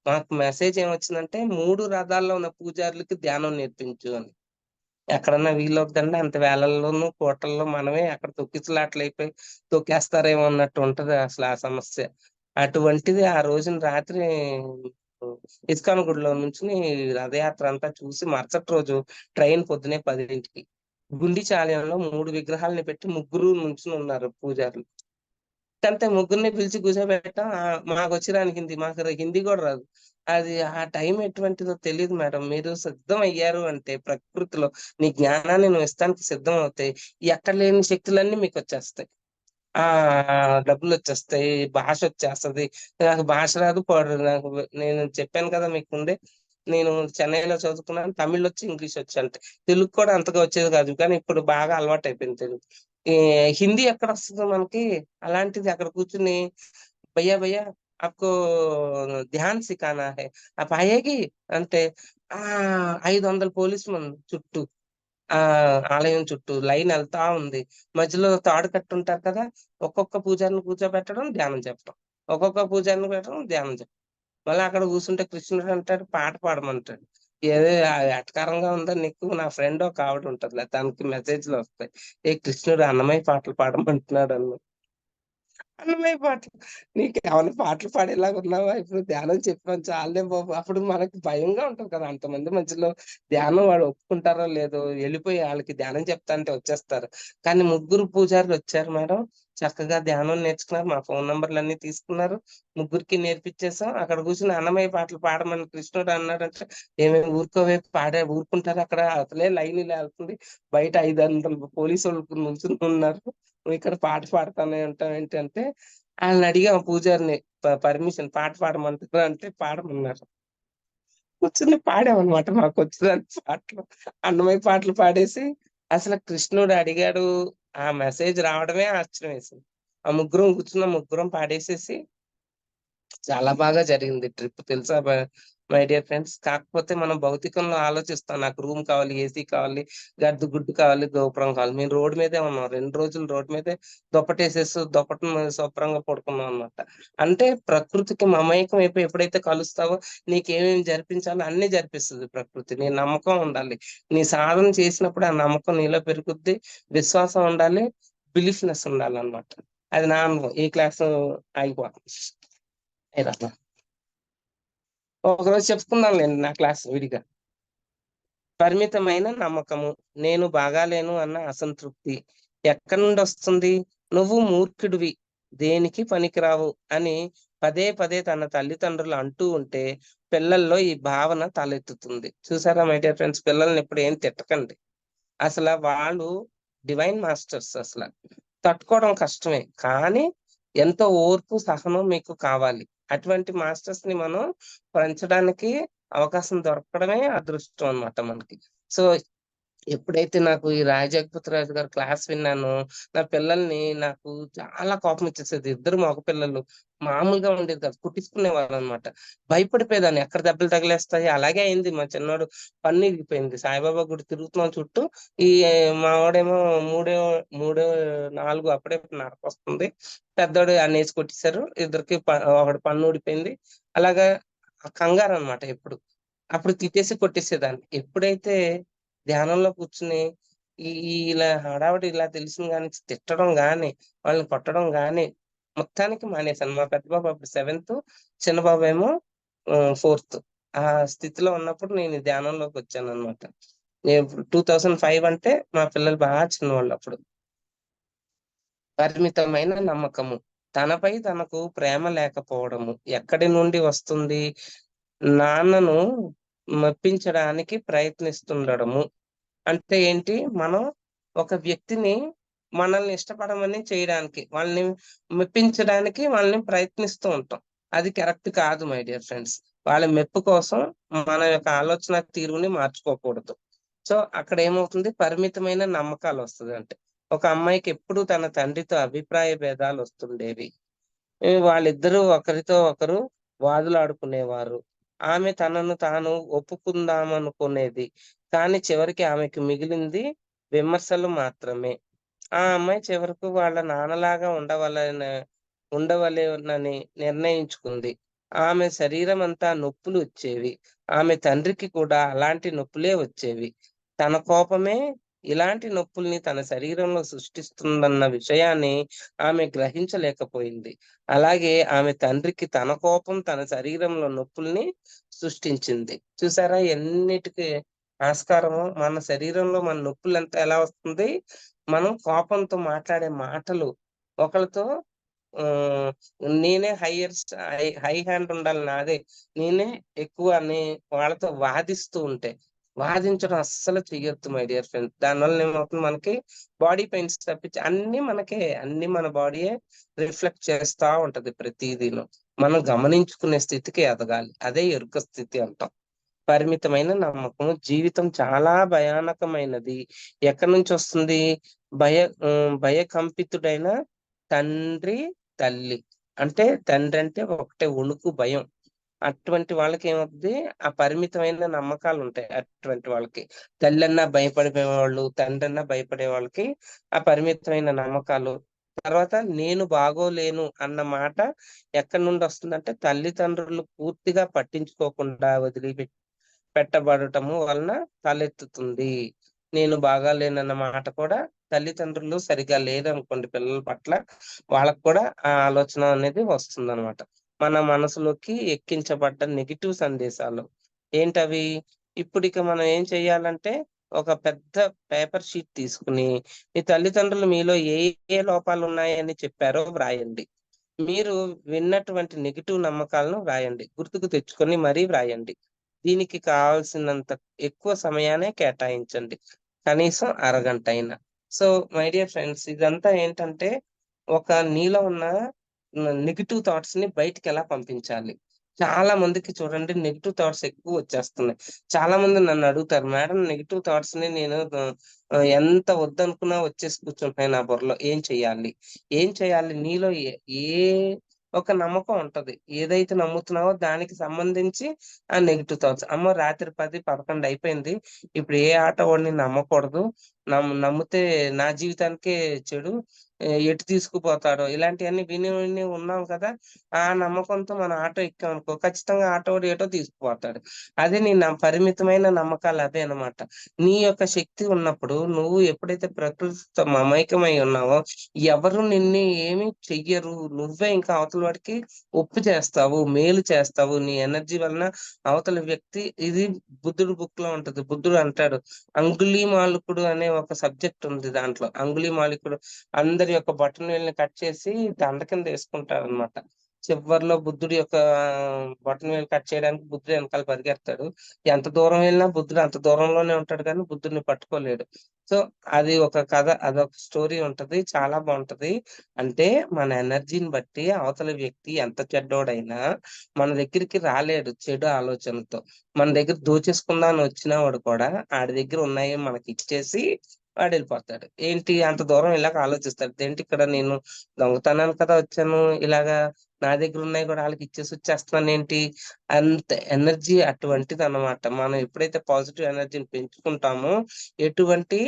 మాకు మెసేజ్ ఏమొచ్చిందంటే 3 రథాల్లో ఉన్న పూజారులకి ధ్యానం నేర్పించు అని. ఎక్కడన్నా వీలవుద్దండి అంత వేలల్లోనూ, కోట్లల్లో మనమే అక్కడ తొక్కిసలాటలయిపోయి తొక్కేస్తారేమో అన్నట్టు ఉంటది అసల ఆ సమస్య. అటువంటిది ఆ రోజున రాత్రి ఇస్కాన్ గుడిలో నుంచుని రథయాత్ర అంతా చూసి మరుసటి రోజు ట్రైన్ పొద్దున్నే 10కి. గుండిచాలయంలో 3 విగ్రహాలని పెట్టి ముగ్గురు నుంచునున్నారు పూజారులు. అంతే ముగ్గురిని పిలిచి కూర్చోబెట్టాం. మాకొచ్చి రాని హిందీ. మాకు హిందీ గూడా రాదు. అది ఆ టైం ఎటువంటిదో తెలీదు మేడం. మీరు సిద్ధమయ్యారు అంటే ప్రకృతిలో నీ జ్ఞానాన్ని నువ్వు ఇస్తానికి సిద్ధమవుతే ఎక్కడ లేని శక్తులన్నీ మీకొచ్చేస్తాయి. ఆ! డబ్బులొచ్చేస్తాయి. భాషొచ్చేస్తది. నాకు భాష రాదు, పాడు నాకు నేను చెప్పాను కదా మీకు ముందే. నేను చెన్నైలో చదువుకున్నాను. తమిళొచ్చు, ఇంగ్లీషొచ్చు అంతే. తెలుగు కూడా అంతగా వచ్చేది కాదు. కానీ ఇప్పుడు బాగా అలవాటయిపోయింది తెలుగు. ఈ హిందీ ఎక్కడొస్తదో మనకి, అలాంటిది అక్కడ కూర్చొని భయ్యా భయ్యా ఆప్‌కో ధ్యాన్ సిఖానా హై. ఆప్ ఆయేగి అంటే 500 పోలీసులు చుట్టూ. ఆలయం చుట్టూ లైనెళ్తా ఉంది. మధ్యలో తాడు కట్టుంటారు కదా! ఒక్కొక్క పూజారిని కూర్చోబెట్టడం, ధ్యానం చెప్పడం. ఒక్కొక్క పూజారిని పెట్టడం, ధ్యానం చెప్పడం. మళ్ళా అక్కడ కూర్చుంటే కృష్ణుడు అంటాడు, పాట పాడమంటాడు. ఏదో ఎటకారంగా ఉందా నీకు? నా ఫ్రెండ్ ఒక ఆవిడ ఉంటదిలే తనకి మెసేజ్‌లు వస్తాయి. ఏ కృష్ణుడు అన్నమయ్య పాటలు పాడమంటున్నాడని. అన్నమయ్య పాటలు. నీకేమన్నా పాటలు పాడేలాగా ఉన్నావా? ఇప్పుడు ధ్యానం చెప్పాను చాలులే బాబు. అప్పుడు మనకి భయంగా ఉంటది కదా! అంతమంది మధ్యలో ధ్యానం వాడు ఒప్పుకుంటారో లేదో, ఎళ్ళిపోయి ఆళ్ళకి ధ్యానం చెప్తాంటే వచ్చేస్తారు. కానీ ముగ్గురు పూజారులొచ్చారు మేడం. చక్కగా ధ్యానం నేర్చుకున్నారు. మా ఫోను నంబర్‌లన్నీ తీసుకున్నారు. ముగ్గురికి నేర్పించేసాం. అక్కడ కూర్చొని అన్నమయ్య పాటలు పాడమని కృష్ణుడు అన్నాడంటే, "ఏమే ఊరుకోవే ఊరుకుంటారా అక్కడ? అసలే లైన్ ఇలా ఎళ్తుంది. బయట 500 పోలీసోళ్ళు నుంచొని ఉన్నారు. నువ్విక్కడ పాట పాడుతానే ఉంటావేంటి" అంటే ఆళ్ళనడిగాం పూజారిని పర్మిషన్ పాట పాడమంటారా అంటే పాడమన్నారు. కూర్చొని పాడామనమాట మాకొచ్చినన్ని పాటలు. అన్నమయ్య పాటలు పాడేసి అసల కృష్ణుడు అడిగాడు. ఆ మెసేజ్ రావడమే ఆశ్చర్యమేసింది. ఆ ముగ్గురం కూర్చున్నాం. ముగ్గురం పాడేసేసి చాలా బాగా జరిగింది ట్రిప్ తెలుసా మై డియర్ ఫ్రెండ్స్. కాకపోతే మనం భౌతికంలో ఆలోచిస్తాం. నాకు రూమ్ కావాలి, ఏసీ కావాలి, గుడ్డు కావాలి, గోపురం కావాలి. మేము రోడ్ మీదే ఉన్నాం. 2 రోజులు రోడ్ మీదే దుప్పటేసేసి దుప్పటి మీద శుభ్రంగా పడుకున్నాం అన్నమాట. అంటే ప్రకృతికి మమేకం అయిపోయి ఎప్పుడైతే కలుస్తావో నీకేమేమి జరిపించాలో అన్నీ జరిపిస్తది ప్రకృతి. నీ నమ్మకం ఉండాలి. నీ సాధన చేసినప్పుడు ఆ నమ్మకం నీలో పెరుగుద్ది. విశ్వాసం ఉండాలి. బిలీఫ్‌నెస్ ఉండాలన్నమాట. అది నా అనుభవం. ఈ క్లాసు ఆగిపోతుంది. ఏదట్లా. ఒకరోజు చెప్పుకుందాంలెండి నా క్లాస్ విడిగా. పరిమితమైన నమ్మకము. నేను బాగాలేను అన్న అసంతృప్తి. ఎక్కడి నుండొస్తుంది? నువ్వు మూర్ఖుడివి. దేనికి పనికిరావు అని పదే పదే తన తల్లిదండ్రులు అంటూ ఉంటే పిల్లల్లో ఈ భావన తలెత్తుతుంది. చూసారా మై డియర్ ఫ్రెండ్స్ పిల్లల్ని ఎప్పుడు ఏం తిట్టకండి. అసల వాళ్ళు డివైన్ మాస్టర్స్ అసల. తట్టుకోవడం కష్టమే. కానీ ఎంతో ఓర్పు, సహనం మీకు కావాలి. అటువంటి మాస్టర్స్‌ని మనం పెంచడానికి అవకాశం దొరకడమే అదృష్టం అన్నమాట మనకి. సో ఎప్పుడైతే నాకు ఈ రాయ జగపతిరాజు గారి క్లాస్ విన్నానో, నా పిల్లల్ని నాకు చాలా కోపం వచ్చేసేది. ఇద్దరు మగ పిల్లలు. మామూలుగా ఉండేది కాదు. కుట్టించుకునేవాళ్ళనమాట. భయపడిపోయేదాన్ని. ఎక్కడ దెబ్బలు తగిలేస్తాయి. అలాగే అయింది. మా చిన్నోడు పన్ను ఇరిగిపోయింది. సాయిబాబా గుడి తిరుగుతున్నాం చుట్టూ. ఈ మావోడేమో మూడో మూడో 4 అప్పుడే నడకొస్తుంది. పెద్దోడు అనేసి కొట్టేశారు. ఇద్దరికి ఒకడి పన్ను ఊడిపోయింది. అలాగా కంగారనమాట ఎప్పుడు. అప్పుడు తిట్టేసి కొట్టేసేదాన్ని. ఎప్పుడైతే ధ్యానంలో కూర్చొని ఇలా హడావిడి ఇలా తెలిసింది గాని, తిట్టడం గాని, వాళ్ళని కొట్టడం గాని, మొత్తానికి మానేశాను. మా పెద్ద బాబు అప్పుడు సెవెంత్, చిన్న బాబేమో ఫోర్త్. ఆ స్థితిలో ఉన్నప్పుడు నేను ఈ ధ్యానంలోకొచ్చాననమాట. నేను 2005 అంటే మా పిల్లలు చిన్నవాళ్ళు అప్పుడు. పరిమితమైన నమ్మకము. తనపై తనకు ప్రేమ లేకపోవడము. ఎక్కడి నుండి వస్తుంది? నాన్నను మెప్పించడానికి ప్రయత్నిస్తుండడము. అంటే ఏంటి? మనం ఒక వ్యక్తిని మనల్ని ఇష్టపడమని చేయడానికి, వాళ్ళని మెప్పించడానికి వాళ్ళని ప్రయత్నిస్తూ ఉంటాం. అది కరెక్ట్ కాదు మై డియర్ ఫ్రెండ్స్. వాళ్ళ మెప్పు కోసం మన యొక్క ఆలోచన తీరుని మార్చుకోకూడదు. సో, అక్కడ ఏమవుతుంది? పరిమితమైన నమ్మకాలొస్తది అంటే. ఒక అమ్మాయికి ఎప్పుడు తన తండ్రితో అభిప్రాయ భేదాలొస్తుండేవి. వాళ్ళిద్దరూ ఒకరితో ఒకరు వాదులాడుకునేవారు. ఆమె తనను తాను ఒప్పుకుందామనుకునేది. కానీ చివరికి ఆమెకు మిగిలింది విమర్శలు మాత్రమే. ఆ అమ్మాయి చివరకు వాళ్ళ నాన్నలాగా ఉండవలెనని నిర్ణయించుకుంది. ఆమె శరీరమంతా నొప్పులు వచ్చేవి. ఆమె తండ్రికి కూడా అలాంటి నొప్పులే వచ్చేవి. తన కోపమే ఇలాంటి నొప్పుల్ని తన శరీరంలో సృష్టిస్తుందన్న విషయాన్ని ఆమె గ్రహించలేకపోయింది. అలాగే ఆమె తండ్రికి తన కోపం తన శరీరంలో నొప్పుల్ని సృష్టించింది. చూసారా ఎన్నిటికి ఆస్కారము? మన శరీరంలో మన నొప్పులంతా ఎలా వస్తుంది? మనం కోపంతో మాట్లాడే మాటలు. ఒకళ్ళతో ఆహ్, నేనే హై హ్యాండ్ ఉండాలి నాదే. నేనే ఎక్కువ అని వాళ్ళతో వాదిస్తూ ఉంటే. వాదించడం అస్సలు చెయ్యొద్దు మై డియర్ ఫ్రెండ్. దానివల్ల ఏమవుతుంది మనకి బాడీ పెయిన్స్ తప్పించి అన్నీ మనకే. అన్నీ మన బాడీయే రిఫ్లెక్ట్ చేస్తా ఉంటది ప్రతీదీను. మనం గమనించుకునే స్థితికి ఎదగాలి. అదే ఎరుక స్థితి అంటాం. పరిమితమైన నమ్మకం. జీవితం చాలా భయానకమైనది. ఎక్కడి నుంచొస్తుంది? భయకంపితుడైన తండ్రి, తల్లి. అంటే తండ్రంటే ఒకటే వణుకు, భయం. అటువంటి వాళ్ళకేమవుద్ది? ఆ పరిమితమైన నమ్మకాలుంటాయి అటువంటి వాళ్ళకి. తల్లన్నా భయపడిపోయేవాళ్ళు, తండ్రన్నా భయపడే వాళ్ళకి ఆ పరిమితమైన నమ్మకాలు. తర్వాత నేను బాగోలేను అన్న మాట ఎక్కడి నుండొస్తుందంటే, తల్లిదండ్రులు పూర్తిగా పట్టించుకోకుండా పెట్టబడటము వలన తలెత్తుతుంది. నేను బాగాలేనన్న మాట కూడా తల్లిదండ్రులు సరిగ్గా లేరనుకోండి పిల్లల పట్ల, వాళ్ళకి కూడా ఆ ఆలోచన అనేది వస్తుందనమాట. మన మనసులోకి ఎక్కించబడ్డ నెగెటివ్ సందేశాలు. ఏంటవి? ఇప్పుడిక మనం ఏం చెయ్యాలంటే, ఒక పెద్ద పేపర్ షీట్ తీసుకొని, మీ తల్లిదండ్రులు మీలో ఏ ఏ లోపాలున్నాయని చెప్పారో వ్రాయండి. మీరు విన్నటువంటి నెగెటివ్ నమ్మకాలను వ్రాయండి. గుర్తుకు తెచ్చుకొని మరీ వ్రాయండి. దీనికి కావాల్సినంత ఎక్కువ సమయాన్నే కేటాయించండి. కనీసం అరగంటైనా. సో, మై డియర్ ఫ్రెండ్స్ ఇదంతా ఏంటంటే, ఒక నీలో ఉన్న నెగెటివ్ థాట్స్‌ని బయటికెలా పంపించాలి. చాలా మందికి చూడండి నెగెటివ్ థాట్స్ ఎక్కువొచ్చేస్తున్నాయి. చాలా మంది నన్నడుగుతారు, "మేడం నెగెటివ్ థాట్స్‌ని నేను ఎంత వద్దనుకున్నా వచ్చేసి కూర్చుంటున్నాయి నా బుర్రలో. ఏం చెయ్యాలి?" ఏం చేయాలి? నీలో ఏ ఒక నమ్మకం ఉంటది. ఏదైతే నమ్ముతున్నావో దానికి సంబంధించి ఆ నెగెటివ్ థాట్స్. అమ్మో! రాత్రి 10, 11 అయిపోయింది. ఇప్పుడు ఏ ఆటో వాడిని నమ్మకూడదు. నమ్మితే నా జీవితానికే చెడు. ఎటు తీసుకుపోతాడో ఇలాంటియన్నీ విని విని ఉన్నాం కదా! ఆ నమ్మకంతో మనం ఆటో ఎక్కామనుకో ఖచ్చితంగా ఆటో వాడు ఎటో తీసుకుపోతాడు. అదే నీ పరిమితమైన నమ్మకాలు అదే అన్నమాట. నీ యొక్క శక్తి ఉన్నప్పుడు నువ్వు ఎప్పుడైతే ప్రకృతితో మమైకమై ఉన్నావో ఎవరు నిన్ను ఏమి చెయ్యరు. నువ్వే ఇంకా అవతల వాడికి ఒప్పు చేస్తావు, మేలు చేస్తావు. నీ ఎనర్జీ వలన అవతల వ్యక్తి ఇది బుద్ధుడు బుక్‌లో ఉంటది. బుద్ధుడు అంటాడు, అంగుళీమాలికుడు అనే ఒక సబ్జెక్ట్ ఉంది దాంట్లో. అంగుళీమాలికుడు అందరి యొక్క బొటనవేలుని కట్ చేసి దండ కింద యేసుకుంటారనమాట. చివర్లో బుద్ధుడి యొక్క బొటనవేలు కట్ చేయడానికి బుద్ధుడు ఎనకాల పరిగెడతాడు. ఎంత దూరం వెళ్ళినా బుద్ధుడు అంత దూరంలోనే ఉంటాడు గానీ బుద్ధుడిని పట్టుకోలేడు. సో అది ఒక కథ, అదొక స్టోరీ ఉంటది. చాలా బావుంటది. అంటే మన ఎనర్జీని బట్టి అవతల వ్యక్తి ఎంత చెడ్డోడైనా మన దగ్గరికి రాలేడు చెడు ఆలోచనలతో. మన దగ్గర దోచేసుకుందాం అని వచ్చిన వాడు కూడా ఆడి దగ్గర ఉన్నాయి మనకిచ్చేసి వాడెళ్ళిపోతాడు. ఏంటి అంత దూరం ఇలాగ ఆలోచిస్తాడు. ఏంటి ఇక్కడ నేను దొంగతనానికి కదా వచ్చాను. ఇలాగా నా దగ్గర ఉన్నాయి కూడా ఆళ్ళకి ఇచ్చేసి వచ్చేస్తున్నానేంటి? అంత ఎనర్జీ అటువంటిదన్నమాట. మనం ఎప్పుడైతే పాజిటివ్ ఎనర్జీని పెంచుకుంటామో ఎటువంటి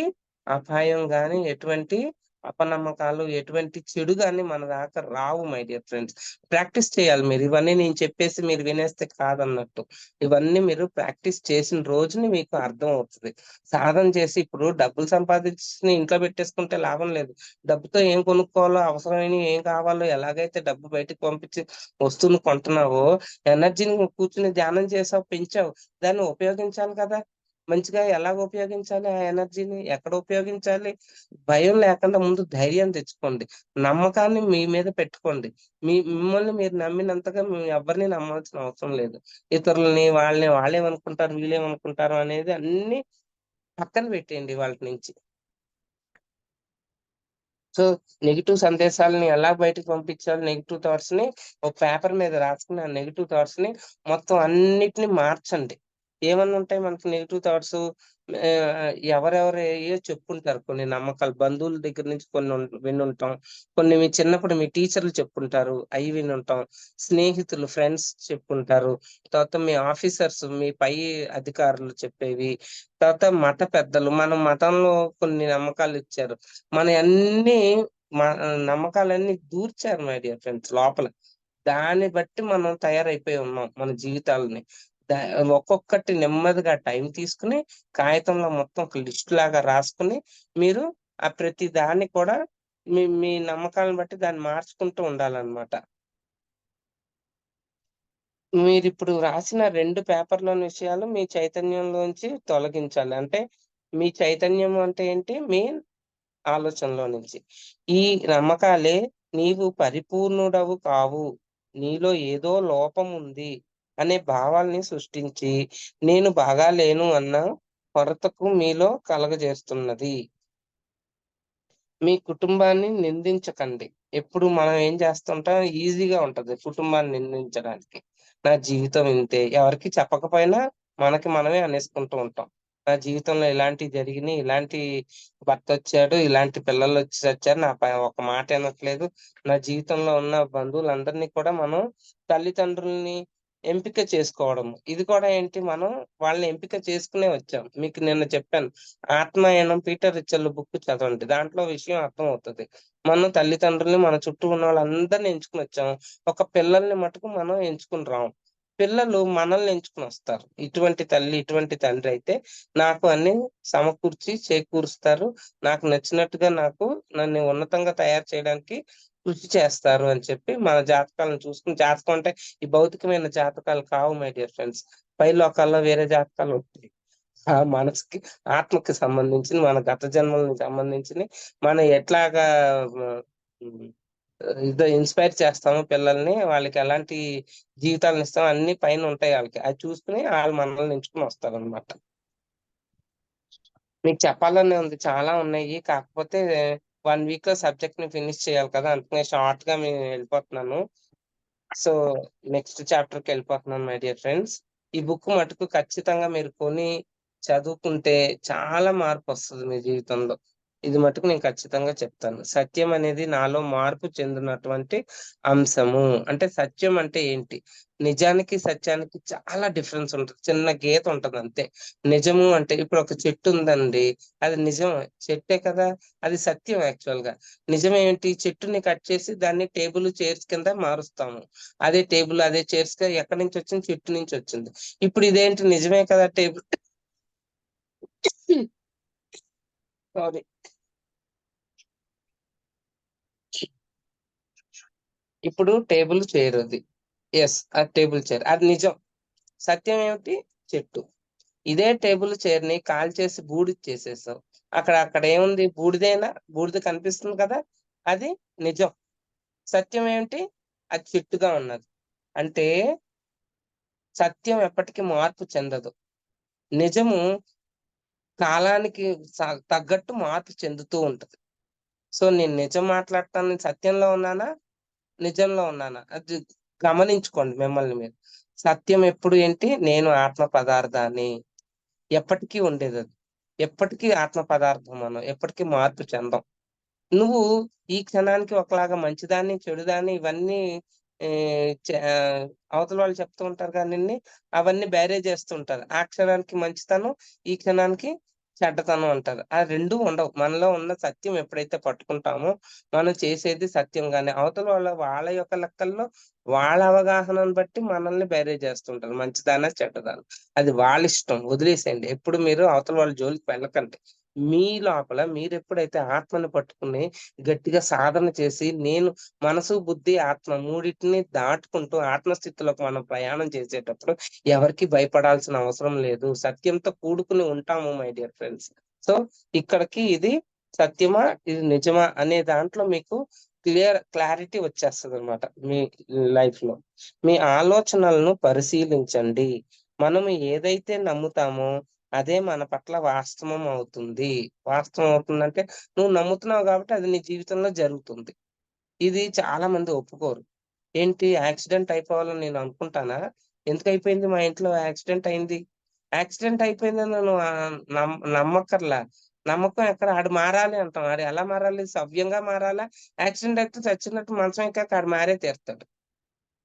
అపాయం గాని, ఎటువంటి అపనమ్మకాలు, ఎటువంటి చెడు గాని మన దాకా రావు మై డియర్ ఫ్రెండ్స్. ప్రాక్టీస్ చేయాలి మీరు. ఇవన్నీ నేను చెప్పేసి మీరు వినేస్తే కాదన్నట్టు. ఇవన్నీ మీరు ప్రాక్టీస్ చేసిన రోజుని మీకు అర్థమవుతది. సాధన చేసి ఇప్పుడు డబ్బులు సంపాదించి ఇంట్లో పెట్టేసుకుంటే లాభం లేదు. డబ్బుతో ఏం కొనుక్కోవాలో, అవసరమైనవి ఏం కావాలో, ఎలాగైతే డబ్బు బయటకి పంపించి వస్తువులు కొంటున్నావో, ఎనర్జీని కూర్చొని ధ్యానం చేసావు, పెంచావు. దాన్ని ఉపయోగించాలి కదా! మంచిగా ఎలాగ ఉపయోగించాలి ఆ ఎనర్జీని? ఎక్కడ ఉపయోగించాలి? భయం లేకుండా ముందు ధైర్యం తెచ్చుకోండి. నమ్మకాన్ని మీ మీద పెట్టుకోండి. మిమ్మల్ని మీరు నమ్మినంతగా ఎవ్వరిని నమ్మాల్సిన అవసరం లేదు. ఇతరులని, వాళ్ళని వాళ్ళేమనుకుంటారు, వీళ్ళేమనుకుంటారు అనేది అన్నీ పక్కన పెట్టేయండి ఇవాల్టి నుంచి. సో, నెగెటివ్ సందేశాలను ఎలా బయటకి పంపించాలి, నెగెటివ్ థాట్స్‌ని ఒక పేపర్ మీద రాసుకొని, ఆ నెగెటివ్ థాట్స్‌ని మొత్తం అన్నిటిని మార్చండి. ఏమన్నా ఉంటాయి మనకి నెగెటివ్ థాట్సు. ఎవరెవరు ఏయో చెప్పుంటారు కొన్ని నమ్మకాలు. బంధువుల దగ్గర నుంచి కొన్ని వినుంటాం. కొన్ని మీ చిన్నప్పుడు మీ టీచర్లు చెప్పుంటారు. అయి వినుంటాం. స్నేహితులు, ఫ్రెండ్స్ చెప్పుంటారు. తర్వాత మీ ఆఫీసర్స్, మీ పై అధికారులు చెప్పేవి. తర్వాత మత పెద్దలు, మన మతంలో కొన్ని నమ్మకాలిచ్చారు. మనయన్నీ మ నమ్మకాలన్నీ దూర్చారు మై డియర్ ఫ్రెండ్స్ లోపల. దాన్ని బట్టి మనం తయారైపోయి ఉన్నాం మన జీవితాలని. దా ఒక్కొక్కటి నెమ్మదిగా టైం తీసుకొని, కాగితంలో మొత్తం ఒక లిస్ట్ లాగా రాసుకొని, మీరు ఆ ప్రతి దాన్ని కూడా మీ మీ నమ్మకాలను బట్టి దాన్ని మార్చుకుంటూ ఉండాలనమాట. మీరిప్పుడు రాసిన 2 పేపర్‌లోని విషయాలు మీ చైతన్యంలోంచి తొలగించాలి. అంటే మీ చైతన్యం అంటే ఏంటి? మీ ఆలోచనలో నుంచి. ఈ నమ్మకాలే నీవు పరిపూర్ణుడవు కావు. నీలో ఏదో లోపముంది అనే భావాల్ని సృష్టించి, నేను బాగా లేను అన్న కొరతకు మీలో కలగజేస్తున్నది. మీ కుటుంబాన్ని నిందించకండి. ఎప్పుడు మనం ఏం చేస్తుంటాం ఈజీగా ఉంటది కుటుంబాన్ని నిందించడానికి. నా జీవితం ఇంతే. ఎవరికీ చెప్పకపోయినా మనకి మనమే అనేసుకుంటూ ఉంటాం. నా జీవితంలో ఇలాంటివి జరిగినియి, ఇలాంటి భర్తొచ్చాడు, ఇలాంటి పిల్లలొచ్చి చచ్చారు. నా ఒక మాట ఇనట్లేదు. నా జీవితంలో ఉన్న బంధువులందరినీ కూడా మనం తల్లిదండ్రుల్ని ఎంపిక చేసుకోవడం. ఇది కూడా ఏంటి మనం వాళ్ళని ఎంపిక చేసుకునే వచ్చాం. మీకు నిన్న చెప్పాను. ఆత్మాయనం పీటర్ రిచర్డ్ బుక్ చదవండి. దాంట్లో విషయం అర్థమవుతది. మనం తల్లిదండ్రుల్ని మన చుట్టూ ఉన్నోళ్ళందరిని ఎంచుకొనొచ్చాం. ఒక పిల్లల్ని మటుకు మనం ఎంచుకొని రాము. పిల్లలు మనల్ని ఎంచుకొనొస్తారు. ఇటువంటి తల్లి, ఇటువంటి తండ్రి అయితే నాకు అన్నీ సమకూర్చి, చేకూరుస్తారు. నాకు నచ్చినట్టుగా నన్ను ఉన్నతంగా తయారు చేయడానికి కృషి చేస్తారు అని చెప్పి మన జాతకాలను చూసుకొని జాతకం అంటే ఈ భౌతికమైన జాతకాలు కావు మై డియర్ ఫ్రెండ్స్. పై లోకాల్లో వేరే జాతకాలుంటాయి. ఆ! మనసుకి, ఆత్మకి సంబంధించినయి, మన గత జన్మలకు సంబంధించినయి, మనం ఎట్లాగా హ్మ్. ఇన్‌స్పైర్ చేస్తామో పిల్లల్ని, వాళ్ళకెలాంటి జీవితాలనిస్తామో అన్నీ పైనుంటాయి ఆళ్ళకి. అది చూసుకొని ఆళ్ళు మనల్ని ఎంచుకొని వస్తారనమాట. మీకు చెప్పాలనే ఉంది. చాలా ఉన్నాయి. కాకపోతే 1 వీక్‌లో సబ్జెక్ట్‌ని ఫినిష్ చేయాలి కదా! అందుకనే షార్ట్‌గా వెళ్ళిపోతున్నాను. సో, నెక్స్ట్ చాప్టర్‌కెళ్ళిపోతున్నాను మై డియర్ ఫ్రెండ్స్. ఈ బుక్ మటుకు ఖచ్చితంగా మీరు కొని చదువుకుంటే చాలా మార్పొస్తది మీ జీవితంలో. ఇది మటుకు నేను ఖచ్చితంగా చెప్తాను. సత్యం అనేది నాలో మార్పు చెందినటువంటి అంశము. అంటే సత్యం అంటే ఏంటి? నిజానికి, సత్యానికి చాలా డిఫరెన్స్ ఉంటది. చిన్న గీత ఉంటదంతే. నిజము అంటే ఇప్పుడు ఒక చెట్టు ఉందండి. అది నిజమే. చెట్టే కదా! అది సత్యం యాక్చువల్‌గా. నిజమేంటి? చెట్టుని కట్ చేసి దాన్ని టేబుల్, చైర్స్ కింద మారుస్తాము. అదే టేబుల్, అదే చైర్స్‌గా ఎక్కడి నుంచొచ్చింది? చెట్టు నుంచొచ్చింది. ఇప్పుడు ఇదేంటి నిజమే కదా! Table sorry. ఇప్పుడు టేబుల్, చైర్ అది. యెస్. అది టేబుల్, చైర్. అది నిజం. సత్యం ఏమిటి? చెట్టు. ఇదే టేబుల్, చైర్‌ని కాల్చేసి బూడిద చేసేసావు. అక్కడ ఏముంది? బూడిదేనా? బూడిద కనిపిస్తుంది కదా! అది నిజం. సత్యం ఏమిటి? అది చెట్టుగా ఉన్నది. అంటే సత్యం ఎప్పటికి మార్పు చెందదు. నిజము కాలానికి తగ్గట్టు మార్పు చెందుతూ ఉంటది. సో నేను నిజం మాట్లాడటానికి సత్యంలో ఉన్నానా? నిజంలో ఉన్నానా? అది గమనించుకోండి మిమ్మల్ని మీరు. సత్యం ఎప్పుడు ఏంటి? నేను ఆత్మ పదార్థాన్ని. ఎప్పటికీ ఉండేదది. ఎప్పటికీ ఆత్మ పదార్థం మనం. ఎప్పటికీ మార్పు చెందం. నువ్వు ఈ క్షణానికి ఒకలాగా మంచిదాన్ని, చెడుదాన్ని ఇవన్నీ అవతల వాళ్ళు చెప్తూ ఉంటారు గానియండి, అవన్నీ బేరేజ్ చేస్తూ ఉంటారు. ఆ క్షణానికి మంచితనం, ఈ క్షణానికి చెడ్డతనం అంటారు. ఆ 2 ఉండవు. మనలో ఉన్న సత్యం ఎప్పుడైతే పట్టుకుంటామో, మనం చేసేది సత్యంగానే. అవతల వాళ్ళ యొక్క లెక్కల్లో వాళ్ళ అవగాహనను బట్టి మనల్ని బేరేజ్ చేస్తుంటారు. మంచిదానా, చెడ్డదానా. అది వాళ్ళిష్టం. వదిలేసేయండి. ఎప్పుడు మీరు అవతల వాళ్ళ జోలికి వెళ్ళకండి. మీ లోపల మీరెప్పుడైతే ఆత్మని పట్టుకుని గట్టిగా సాధన చేసి, నేను మనసు, బుద్ధి, ఆత్మ మూడిటిని దాటుకుంటూ ఆత్మస్థితిలోకి మనం ప్రయాణం చేసేటప్పుడు ఎవరికీ భయపడాల్సిన అవసరం లేదు. సత్యంతో కూడుకుని ఉంటాము మై డియర్ ఫ్రెండ్స్. సో, ఇక్కడికి ఇది సత్యమా? ఇది నిజమా? అనే దాంట్లో మీకు క్లారిటీ వచ్చేస్తదనమాట మీ లైఫ్‌లో. మీ ఆలోచనలను పరిశీలించండి. మనము ఏదైతే నమ్ముతామో అదే మన పట్ల వాస్తవం అవుతుంది. వాస్తవం అవుతుందంటే నువ్వు నమ్ముతున్నావు గాబట్టి అది నీ జీవితంలో జరుగుతుంది. ఇది చాలా మంది ఒప్పుకోరు. ఏంటి యాక్సిడెంట్ అయిపోవాలని నేను అనుకుంటానా? ఎందుకయిపోయింది మా ఇంట్లో యాక్సిడెంట్ అయింది. యాక్సిడెంట్ అయిపోయిందని నువ్వు నమ్మక్కర్లా. నమ్మకం ఎక్కడ ఆడు మారాలి అంటాం. ఆడు ఎలా మారాలి? సవ్యంగా మారాలా? యాక్సిడెంట్ అయితే చచ్చినట్టు మంచం ఎక్కాక ఆడు మారే తీరుతాడు.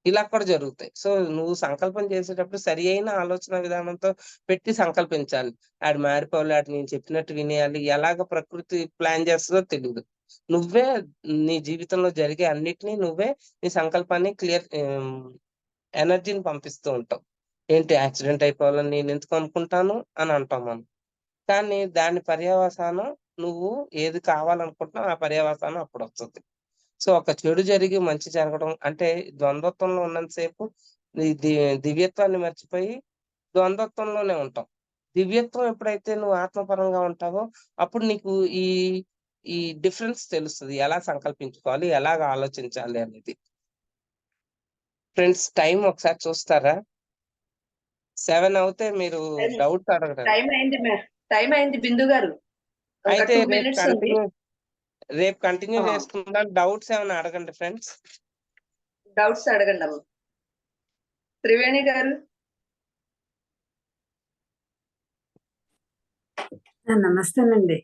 ఇలా కూడా జరుగుతాయి. సో, నువ్వు సంకల్పం చేసేటప్పుడు సరియైన ఆలోచన విధానంతో పెట్టి సంకల్పించాలి. ఆడు మారిపోవాలి, ఆడు నేను చెప్పినట్టు వినేయాలి. ఎలాగ ప్రకృతి ప్లాన్ చేస్తదో తెలీదు. నువ్వే నీ జీవితంలో జరిగే అన్నిటిని నువ్వే నీ సంకల్పాన్ని ఎనర్జీని పంపిస్తూ ఉంటావు. ఏంటి యాక్సిడెంట్ అయిపోవాలని నేనెందుకు అనుకుంటాను అని అంటాం మనం. కానీ దాని పర్యవసానం నువ్వు ఏది కావాలనుకుంటున్నావో ఆ పర్యవసానం అప్పుడొస్తది. సో, ఒక చెడు జరిగి మంచి జరగడం అంటే ద్వంద్వత్వంలో ఉన్నంత సేపు నీ దివ్యత్వాన్ని మర్చిపోయి ద్వంద్వత్వంలోనే ఉంటాం. దివ్యత్వం ఎప్పుడైతే నువ్వు ఆత్మపరంగా ఉంటావో అప్పుడు నీకు ఈ, ఈ డిఫరెన్స్ తెలుస్తది. ఎలా సంకల్పించుకోవాలి? ఎలాగ ఆలోచించాలి అనేది. ఫ్రెండ్స్ టైమ్ ఒకసారి చూస్తారా? 7 అవుతే మీరు టైం డౌట్స్ అడగండి. టైం అయింది టైం అయింది బిందు గారు. ఒక అయితే 2 మినిట్స్ ఉంది. రేపు కంటిన్యూ ఆ! చేసుకుందాం. డౌట్స్ ఏమైనా అడగండి ఫ్రెండ్స్. డౌట్స్ అడగండమ్మ. త్రివేణి గారు. నమస్తేనండి.